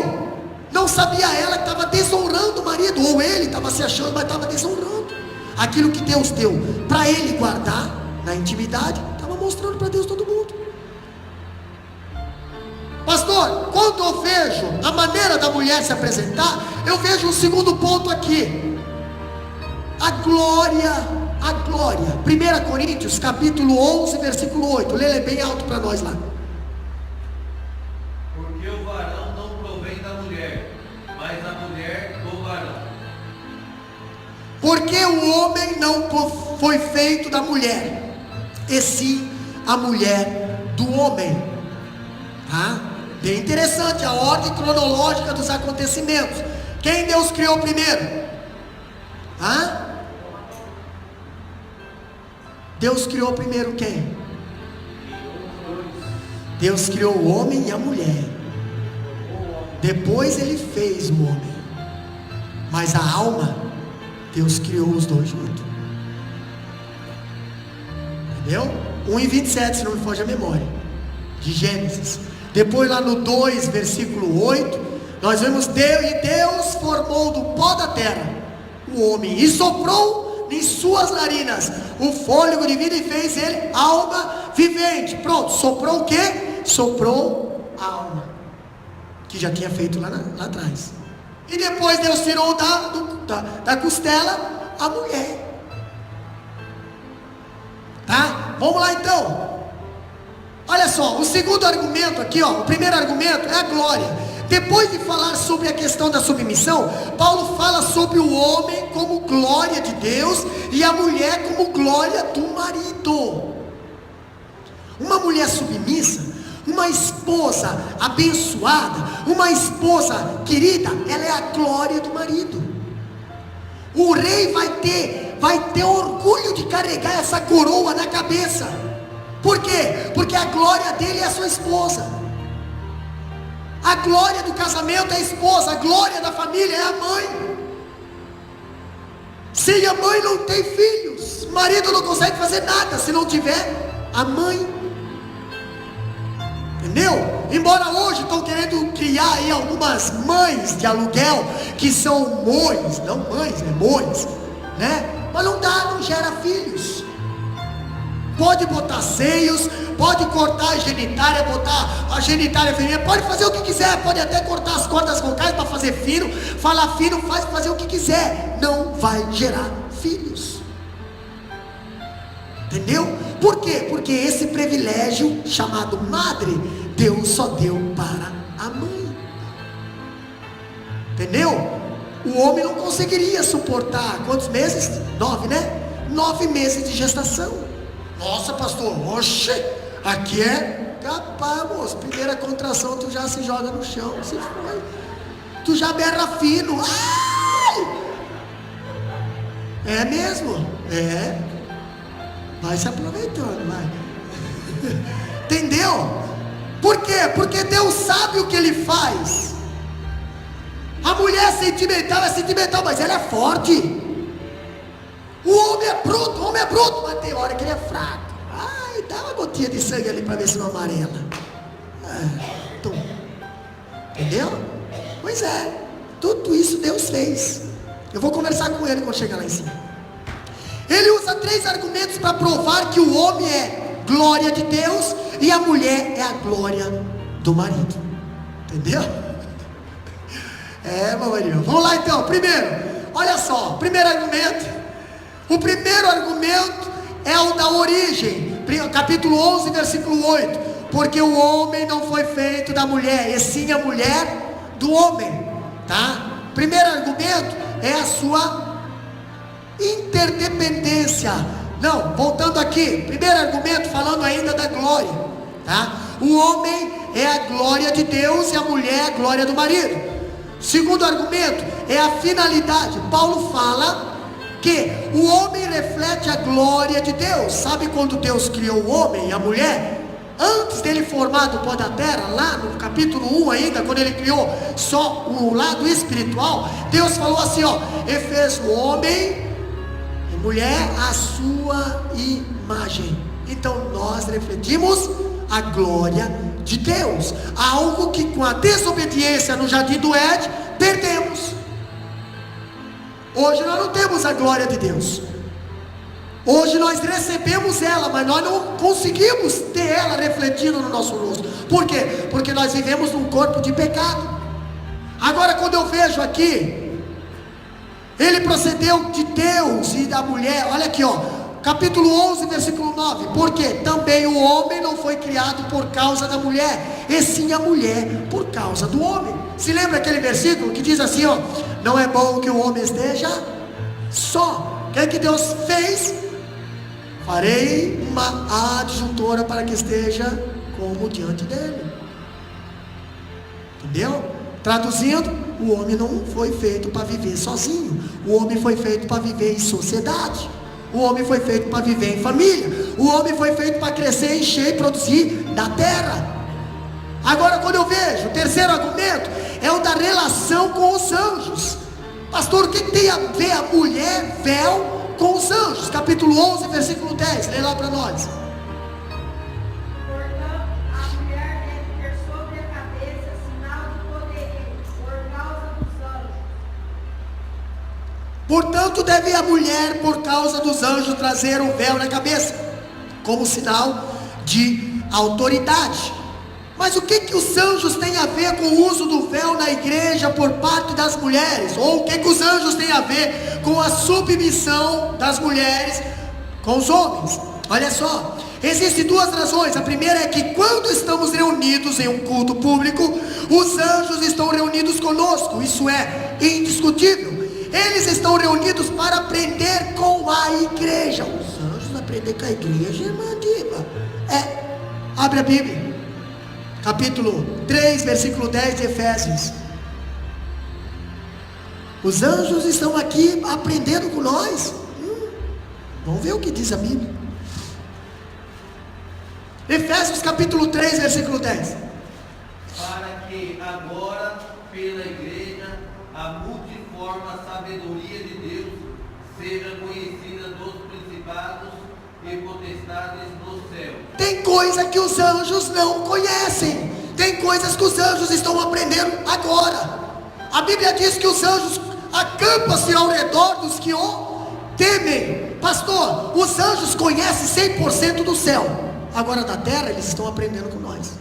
Não sabia ela que estava desonrando o marido, ou ele estava se achando, mas estava desonrando aquilo que Deus deu para ele guardar na intimidade, estava mostrando para Deus todo mundo. Pastor, quando eu vejo a maneira da mulher se apresentar, eu vejo um segundo ponto aqui: a glória. 1 Coríntios capítulo 11 versículo 8, lê bem alto para nós lá. Porque o varão não provém da mulher, mas a mulher do varão. Porque o homem não foi feito da mulher, e sim a mulher do homem. Tá? Bem interessante a ordem cronológica dos acontecimentos. Quem Deus criou primeiro? Tá? Deus criou primeiro quem? Deus criou o homem e a mulher. Depois ele fez o homem. Mas a alma, Deus criou os dois juntos. Entendeu? 1:27, se não me foge a memória, de Gênesis. Depois lá no 2, versículo 8, nós vemos Deus formou do pó da terra o homem e soprou em suas narinas o fôlego de vida e fez ele alma vivente. Pronto, soprou o quê? Soprou a alma, que já tinha feito lá atrás. E depois Deus tirou da costela a mulher. Tá? Vamos lá então. Olha só, o segundo argumento aqui, ó, o primeiro argumento é a glória. Depois de falar sobre a questão da submissão, Paulo fala sobre o homem como glória de Deus e a mulher como glória do marido. Uma mulher submissa, uma esposa abençoada, uma esposa querida, ela é a glória do marido. O rei vai ter orgulho de carregar essa coroa na cabeça. Por quê? Porque a glória dele é a sua esposa. A glória do casamento é a esposa, a glória da família é a mãe. Se a mãe não tem filhos, o marido não consegue fazer nada se não tiver a mãe. Entendeu? Embora hoje estão querendo criar aí algumas mães de aluguel que são mães, não mães, é mães, né? Mas não dá, não gera filhos. Pode botar seios, pode cortar a genitália, botar a genitália feminina, pode fazer o que quiser, pode até cortar as cordas vocais para fazer fino, falar fino, fazer o que quiser, não vai gerar filhos. Entendeu? Por quê? Porque esse privilégio chamado madre, Deus só deu para a mãe. Entendeu? O homem não conseguiria suportar quantos meses? 9, né? 9 meses de gestação. Nossa, pastor, oxe, aqui é capaz, moço, primeira contração, tu já se joga no chão, você foi, tu já berra fino. Ai! É mesmo? É. Vai se aproveitando, vai. Entendeu? Por quê? Porque Deus sabe o que Ele faz. A mulher é sentimental, mas ela é forte. O homem é bruto, mas tem hora que ele é fraco. Ai, dá uma gotinha de sangue ali para ver se não amarela. Entendeu? Pois é, tudo isso Deus fez. Eu vou conversar com ele quando chegar lá em cima. usa 3 argumentos para provar que o homem é glória de Deus e a mulher é a glória do marido. Entendeu? Maria. Vamos lá então. Primeiro, olha só, primeiro argumento. O primeiro argumento é o da origem, capítulo 11, versículo 8. Porque o homem não foi feito da mulher, e sim a mulher do homem, tá? Primeiro argumento é a sua interdependência. Não, voltando aqui, primeiro argumento falando ainda da glória, tá? O homem é a glória de Deus e a mulher é a glória do marido. Segundo argumento é a finalidade. Paulo fala que o homem reflete a glória de Deus. Sabe quando Deus criou o homem e a mulher? Antes dele formar do pó da terra, lá no capítulo 1 ainda, quando ele criou só o lado espiritual, Deus falou assim, ó: e fez o homem e mulher à sua imagem. Então nós refletimos a glória de Deus, algo que com a desobediência no jardim do Éden perdemos. Hoje nós não temos a glória de Deus. Hoje nós recebemos ela, mas nós não conseguimos ter ela refletindo no nosso rosto. Por quê? Porque nós vivemos num corpo de pecado. Agora quando eu vejo aqui, ele procedeu de Deus e da mulher. Olha aqui, ó, capítulo 11, versículo 9. Porque também o homem não foi criado por causa da mulher, e sim a mulher por causa do homem. Se lembra aquele versículo que diz assim, ó: não é bom que o homem esteja só. O que é que Deus fez? Farei uma adjuntora para que esteja como diante dele. Entendeu? Traduzindo, o homem não foi feito para viver sozinho. O homem foi feito para viver em sociedade. O homem foi feito para viver em família. O homem foi feito para crescer, encher e produzir da terra. Agora quando eu vejo, o terceiro argumento é o da relação com os anjos. Pastor, o que tem a ver a mulher véu com os anjos? Capítulo 11, versículo 10, lê lá para nós. Portanto, a mulher deve ter sobre a cabeça sinal de poderio, por causa dos anjos. Portanto, deve a mulher, por causa dos anjos, trazer o véu na cabeça, como sinal de autoridade. Mas o que os anjos têm a ver com o uso do véu na igreja por parte das mulheres? Ou o que os anjos têm a ver com a submissão das mulheres com os homens? Olha só, existem 2 razões. A primeira é que quando estamos reunidos em um culto público, os anjos estão reunidos conosco. Isso é indiscutível. Eles estão reunidos para aprender com a igreja. Os anjos aprender com a igreja, irmã Diva. Abre a Bíblia, capítulo 3, versículo 10 de Efésios. Os anjos estão aqui aprendendo com nós. Vamos ver o que diz a Bíblia. Efésios capítulo 3, versículo 10. Para que agora, pela igreja, a multiforme sabedoria de Deus seja conhecida dos principados e potestades no céu. Tem coisa que os anjos não conhecem. Tem coisas que os anjos estão aprendendo agora. A Bíblia diz que os anjos acampam-se ao redor dos que o temem. Pastor, os anjos conhecem 100% do céu. Agora da terra eles estão aprendendo com nós.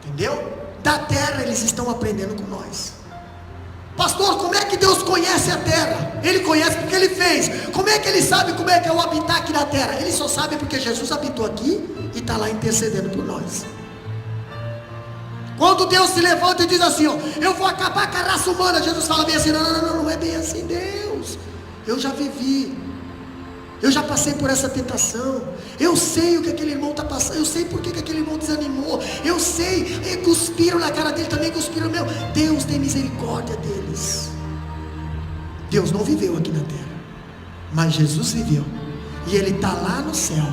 Entendeu? Da terra eles estão aprendendo com nós. Pastor, como é que Deus conhece a terra? Ele conhece porque Ele fez. Como é que Ele sabe como é que é o habitar aqui na terra? Ele só sabe porque Jesus habitou aqui e está lá intercedendo por nós. Quando Deus se levanta e diz assim, ó: eu vou acabar com a raça humana, Jesus fala bem assim: não é bem assim, Deus. Eu já vivi. Eu já passei por essa tentação. Eu sei o que aquele irmão está passando. Eu sei por que aquele irmão desanimou. Eu sei, cuspiram na cara dele, também cuspiram no meu. Deus tem misericórdia deles. Deus não viveu aqui na terra, mas Jesus viveu. E Ele está lá no céu,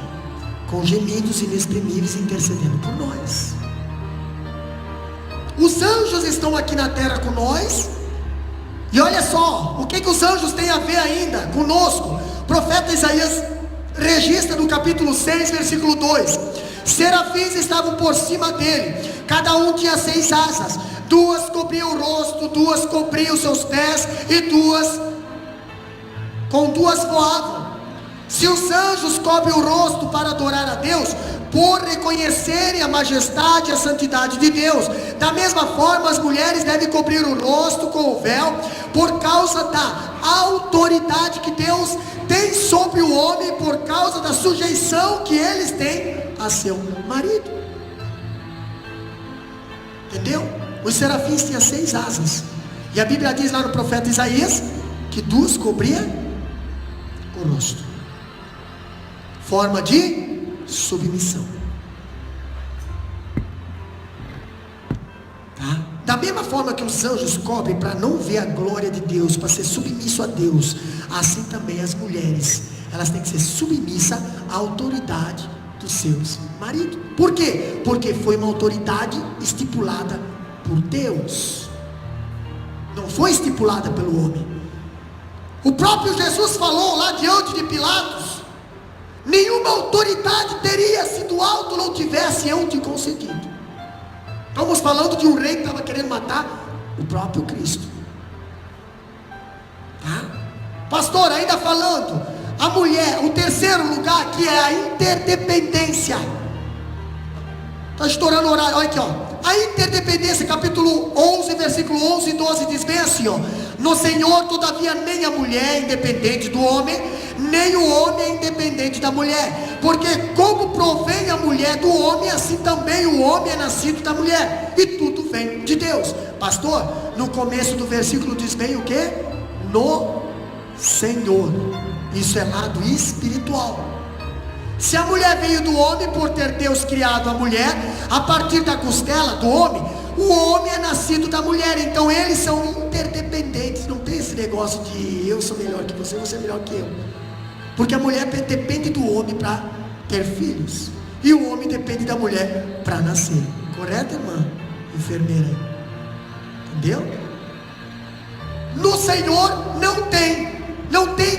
com gemidos inexprimíveis, intercedendo por nós. Os anjos estão aqui na terra com nós. E olha só, o que os anjos têm a ver ainda conosco? O profeta Isaías registra no capítulo 6, versículo 2: serafins estavam por cima dele, cada um tinha 6 asas, 2 cobriam o rosto, 2 cobriam os seus pés, e 2 com duas voavam. Se os anjos cobrem o rosto para adorar a Deus, por reconhecerem a majestade e a santidade de Deus, da mesma forma as mulheres devem cobrir o rosto com o véu, por causa da autoridade que Deus tem sobre o homem, por causa da sujeição que eles têm a seu marido. Entendeu? Os serafins tinham 6 asas, e a Bíblia diz lá no profeta Isaías que 2 cobria o rosto, forma de submissão. Tá? Da mesma forma que os anjos cobrem para não ver a glória de Deus, para ser submisso a Deus, assim também as mulheres, elas têm que ser submissas à autoridade dos seus maridos. Por quê? Porque foi uma autoridade estipulada por Deus, não foi estipulada pelo homem. O próprio Jesus falou lá diante de Pilatos: nenhuma autoridade teria se do alto não tivesse eu te concedido. Estamos falando de um rei que estava querendo matar o próprio Cristo. Tá? Pastor, ainda falando, a mulher, o terceiro lugar aqui é a interdependência. Está estourando o horário, olha aqui, ó. A interdependência, capítulo 11, versículo 11 e 12 diz bem assim, ó: no Senhor, todavia, nem a mulher é independente do homem, nem o homem é independente da mulher, porque como provém a mulher do homem, assim também o homem é nascido da mulher, e tudo vem de Deus. Pastor, no começo do versículo diz bem o que? No Senhor. Isso é lado espiritual. Se a mulher veio do homem por ter Deus criado a mulher a partir da costela do homem, o homem é nascido da mulher, então eles são interdependentes. Não tem esse negócio de eu sou melhor que você, você é melhor que eu, porque a mulher depende do homem para ter filhos, e o homem depende da mulher para nascer. Correto, irmã enfermeira? Entendeu? No Senhor não tem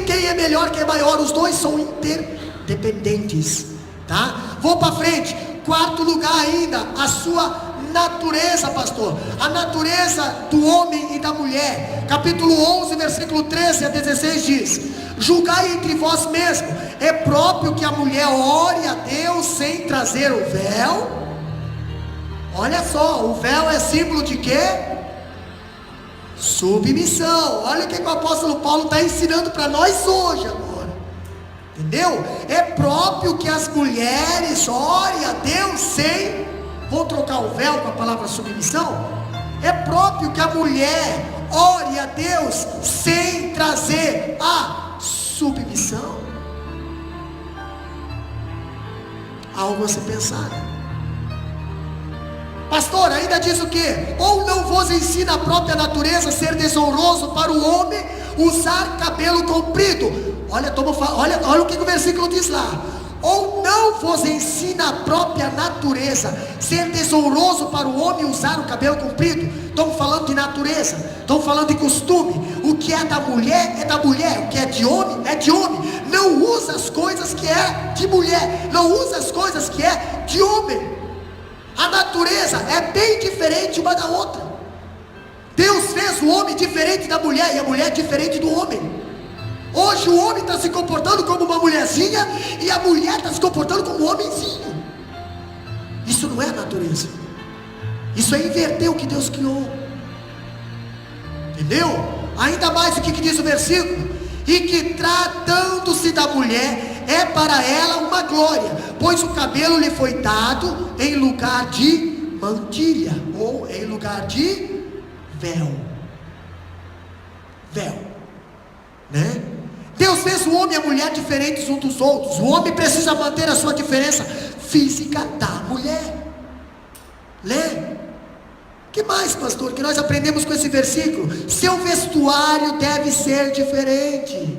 quem é melhor, quem é maior. Os dois são interdependentes, tá? Vou para frente. Quarto lugar ainda, a sua natureza, pastor. A natureza do homem e da mulher. Capítulo 11, versículo 13 a 16 diz: julgai entre vós mesmos, é próprio que a mulher ore a Deus sem trazer o véu? Olha só, o véu é símbolo de quê? Submissão. Olha o que o apóstolo Paulo está ensinando para nós hoje agora. Entendeu? É próprio que as mulheres orem a Deus sem... Vou trocar o véu com a palavra submissão? É próprio que a mulher ore a Deus sem trazer a submissão. Algo a se pensar, né? Pastor, ainda diz o que? Ou não vos ensina a própria natureza ser desonroso para o homem usar cabelo comprido? Olha o que o versículo diz lá. Ou não vos ensina a própria natureza ser desonroso para o homem usar o cabelo comprido? Estamos falando de natureza, estamos falando de costume. O que é da mulher é da mulher, o que é de homem é de homem. Não usa as coisas que é de mulher, não usa as coisas que é de homem. A natureza é bem diferente uma da outra. Deus fez o homem diferente da mulher, e a mulher diferente do homem. Hoje o homem está se comportando como uma mulherzinha, e a mulher está se comportando como um homenzinho. Isso não é a natureza. Isso é inverter o que Deus criou. Entendeu? Ainda mais o que diz o versículo: e que tratando-se da mulher, é para ela uma glória, pois o cabelo lhe foi dado em lugar de mantilha, ou em lugar de véu. Véu, né? Deus fez o homem e a mulher diferentes uns dos outros. O homem precisa manter a sua diferença física da mulher, né? Que mais, pastor, que nós aprendemos com esse versículo? Seu vestuário deve ser diferente,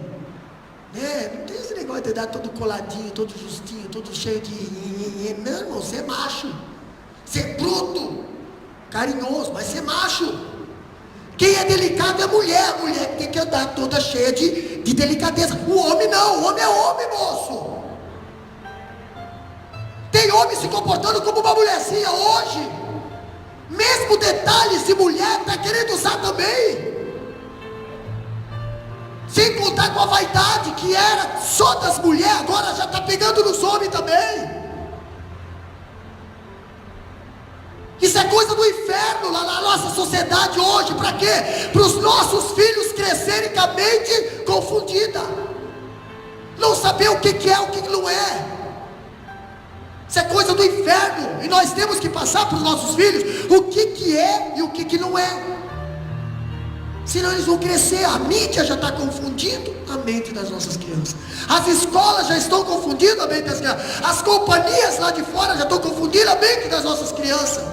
né? Não tem esse negócio de dar todo coladinho, todo justinho, todo cheio de... Não, irmão, você é macho. Você é bruto, carinhoso, mas você é macho. Quem é delicado é a mulher que tem que andar toda cheia de delicadeza. O homem não, o homem é homem, moço. Tem homem se comportando como uma mulherzinha hoje. Mesmo detalhes de mulher está querendo usar também. Sem contar com a vaidade que era só das mulheres, agora já está pegando nos homens também. Isso é coisa do inferno lá na nossa sociedade hoje. Para quê? Para os nossos filhos crescerem com a mente confundida, não saber o que é, o que não é. Isso é coisa do inferno, e nós temos que passar para os nossos filhos o que é e o que não é. Senão eles vão crescer. A mídia já está confundindo a mente das nossas crianças, as escolas já estão confundindo a mente das crianças, as companhias lá de fora já estão confundindo a mente das nossas crianças.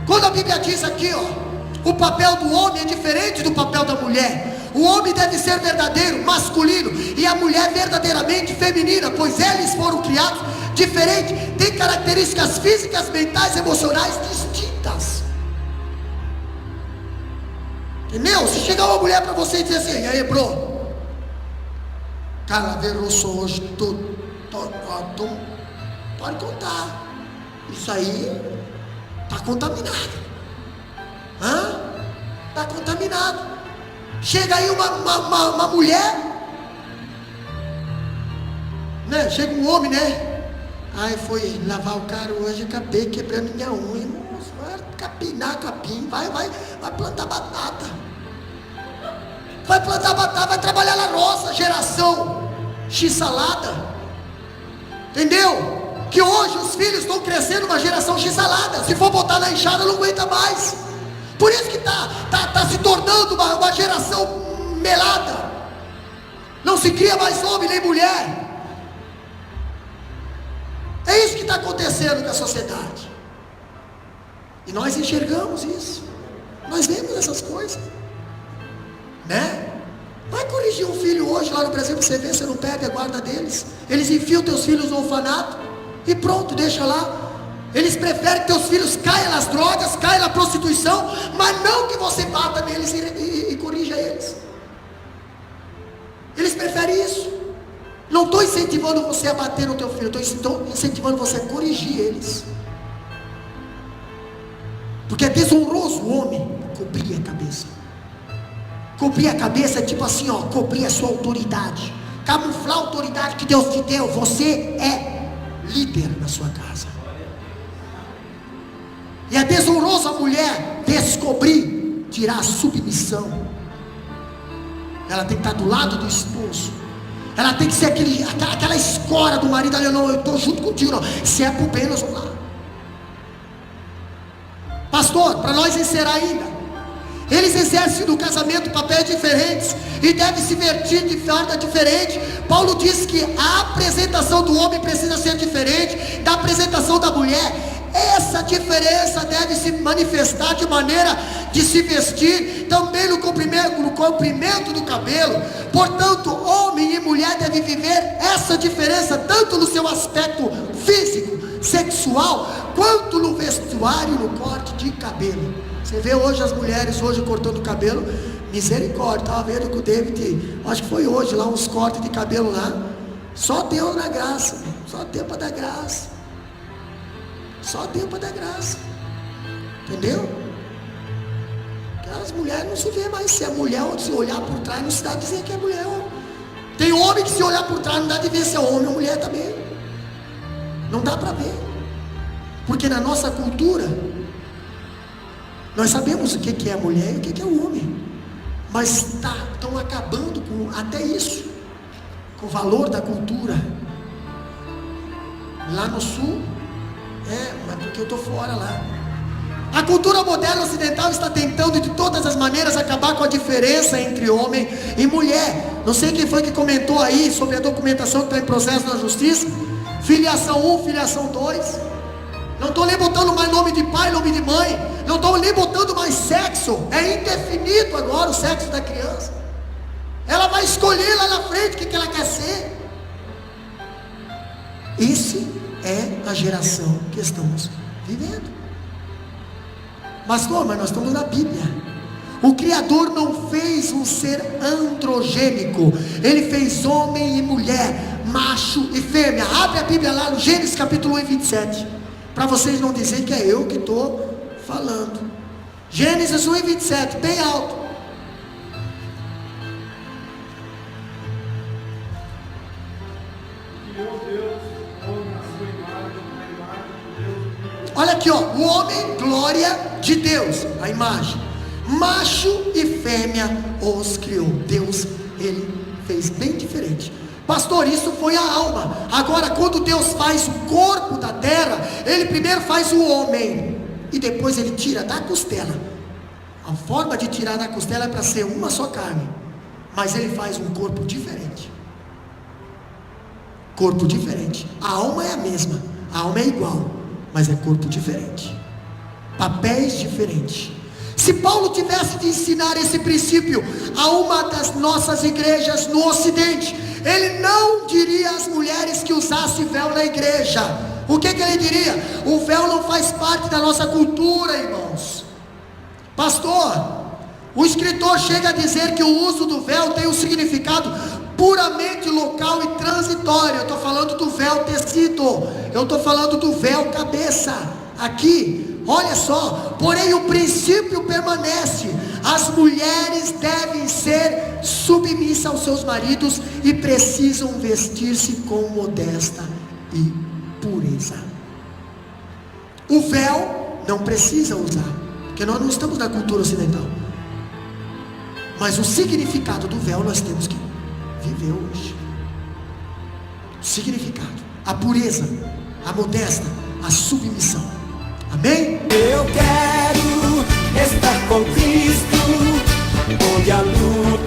Quando a Bíblia diz aqui, o papel do homem é diferente do papel da mulher. O homem deve ser verdadeiro, masculino, e a mulher verdadeiramente feminina, pois eles foram criados diferentes, têm características físicas, mentais, emocionais distintas. Entendeu? Se chegar uma mulher para você e dizer assim: e aí, bro, calaveroso hoje, pode contar, isso aí está contaminado. Está contaminado. Chega aí uma mulher, né? Chega um homem, né? Ai, foi lavar o carro hoje, acabei quebrando minha unha. Moço, vai capinar capim, vai plantar batata. Vai plantar batata, vai trabalhar na roça, geração x-salada. Entendeu? Que hoje os filhos estão crescendo uma geração x-salada. Se for botar na enxada, não aguenta mais. Por isso que está se tornando uma geração melada. Não se cria mais homem nem mulher. É isso que está acontecendo com a sociedade. E nós enxergamos isso. Nós vemos essas coisas, né? Vai corrigir um filho hoje lá no Brasil para você ver, você não pega a guarda deles. Eles enfiam teus filhos no orfanato e pronto, deixa lá. Eles preferem que teus filhos caiam nas drogas, caiam na prostituição, mas não que você bata neles e corrija eles. Eles preferem isso. Não estou incentivando você a bater no teu filho, estou incentivando você a corrigir eles. Porque é desonroso o homem cobrir a cabeça. Cobrir a cabeça é tipo assim, cobrir a sua autoridade, camuflar a autoridade que Deus te deu. Você é líder na sua casa. E é desonroso a mulher descobrir, tirar a submissão. Ela tem que estar do lado do esposo. Ela tem que ser aquela escora do marido ali. Não, eu estou junto contigo, não. Se é pro bem, nós vamos lá. Pastor, para nós encerrar ainda, eles exercem no casamento papéis diferentes e devem se vestir de forma diferente. Paulo diz que a apresentação do homem precisa ser diferente da apresentação da mulher. Essa diferença deve se manifestar de maneira de se vestir, também no comprimento do cabelo. Portanto, homem e mulher devem viver essa diferença tanto no seu aspecto físico, sexual, quanto no vestuário, no corte de cabelo. Você vê hoje as mulheres hoje cortando o cabelo, misericórdia. Estava vendo com o David, acho que foi hoje lá, uns cortes de cabelo lá. Só Deus na graça, só Deus para dar graça. Só Deus para dar graça. Entendeu? Aquelas mulheres não se vê mais se é mulher ou se olhar por trás, não se dá a dizer que é mulher. Tem homem que se olhar por trás não dá de ver se é homem ou mulher também. Não dá para ver. Porque na nossa cultura nós sabemos o que é a mulher e o que é o homem. Mas estão acabando com até isso, com o valor da cultura. Lá no sul, mas porque eu estou fora lá. A cultura moderna ocidental está tentando de todas as maneiras acabar com a diferença entre homem e mulher. Não sei quem foi que comentou aí sobre a documentação que está em processo na justiça. Filiação 1, filiação 2. Não estou nem botando mais nome de pai, nome de mãe. Não estou nem botando mais sexo. É indefinido agora o sexo da criança. Ela vai escolher lá na frente o que ela quer ser. Esse é a geração que estamos vivendo. Mas nós estamos na Bíblia. O Criador não fez um ser androgênico. Ele fez homem e mulher, macho e fêmea. Abre a Bíblia lá no Gênesis capítulo 1 e 27, para vocês não dizerem que é eu que estou falando. Gênesis 1 e 27, bem alto. Olha aqui, ó, o homem, glória de Deus, a imagem. Macho e fêmea os criou. Deus, ele fez bem diferente. Pastor, isso foi a alma. Agora, quando Deus faz o corpo da terra, ele primeiro faz o homem e depois ele tira da costela. A forma de tirar da costela é para ser uma só carne, mas ele faz um corpo diferente. Corpo diferente. A alma é a mesma, a alma é igual, mas é corpo diferente, papéis diferentes. Se Paulo tivesse de ensinar esse princípio a uma das nossas igrejas no ocidente, ele não diria às mulheres que usasse véu na igreja. O que ele diria? O véu não faz parte da nossa cultura, irmãos. Pastor, o escritor chega a dizer que o uso do véu tem um significado puramente local e transitório. Eu estou falando do véu tecido, eu estou falando do véu cabeça. Aqui, olha só, porém o princípio permanece: as mulheres devem ser submissas aos seus maridos e precisam vestir-se com modesta e pureza. O véu não precisa usar, porque nós não estamos na cultura ocidental, mas o significado do véu nós temos que viver hoje. O significado, a pureza, a modesta, a submissão. Amém? Eu quero estar com Cristo, onde a luta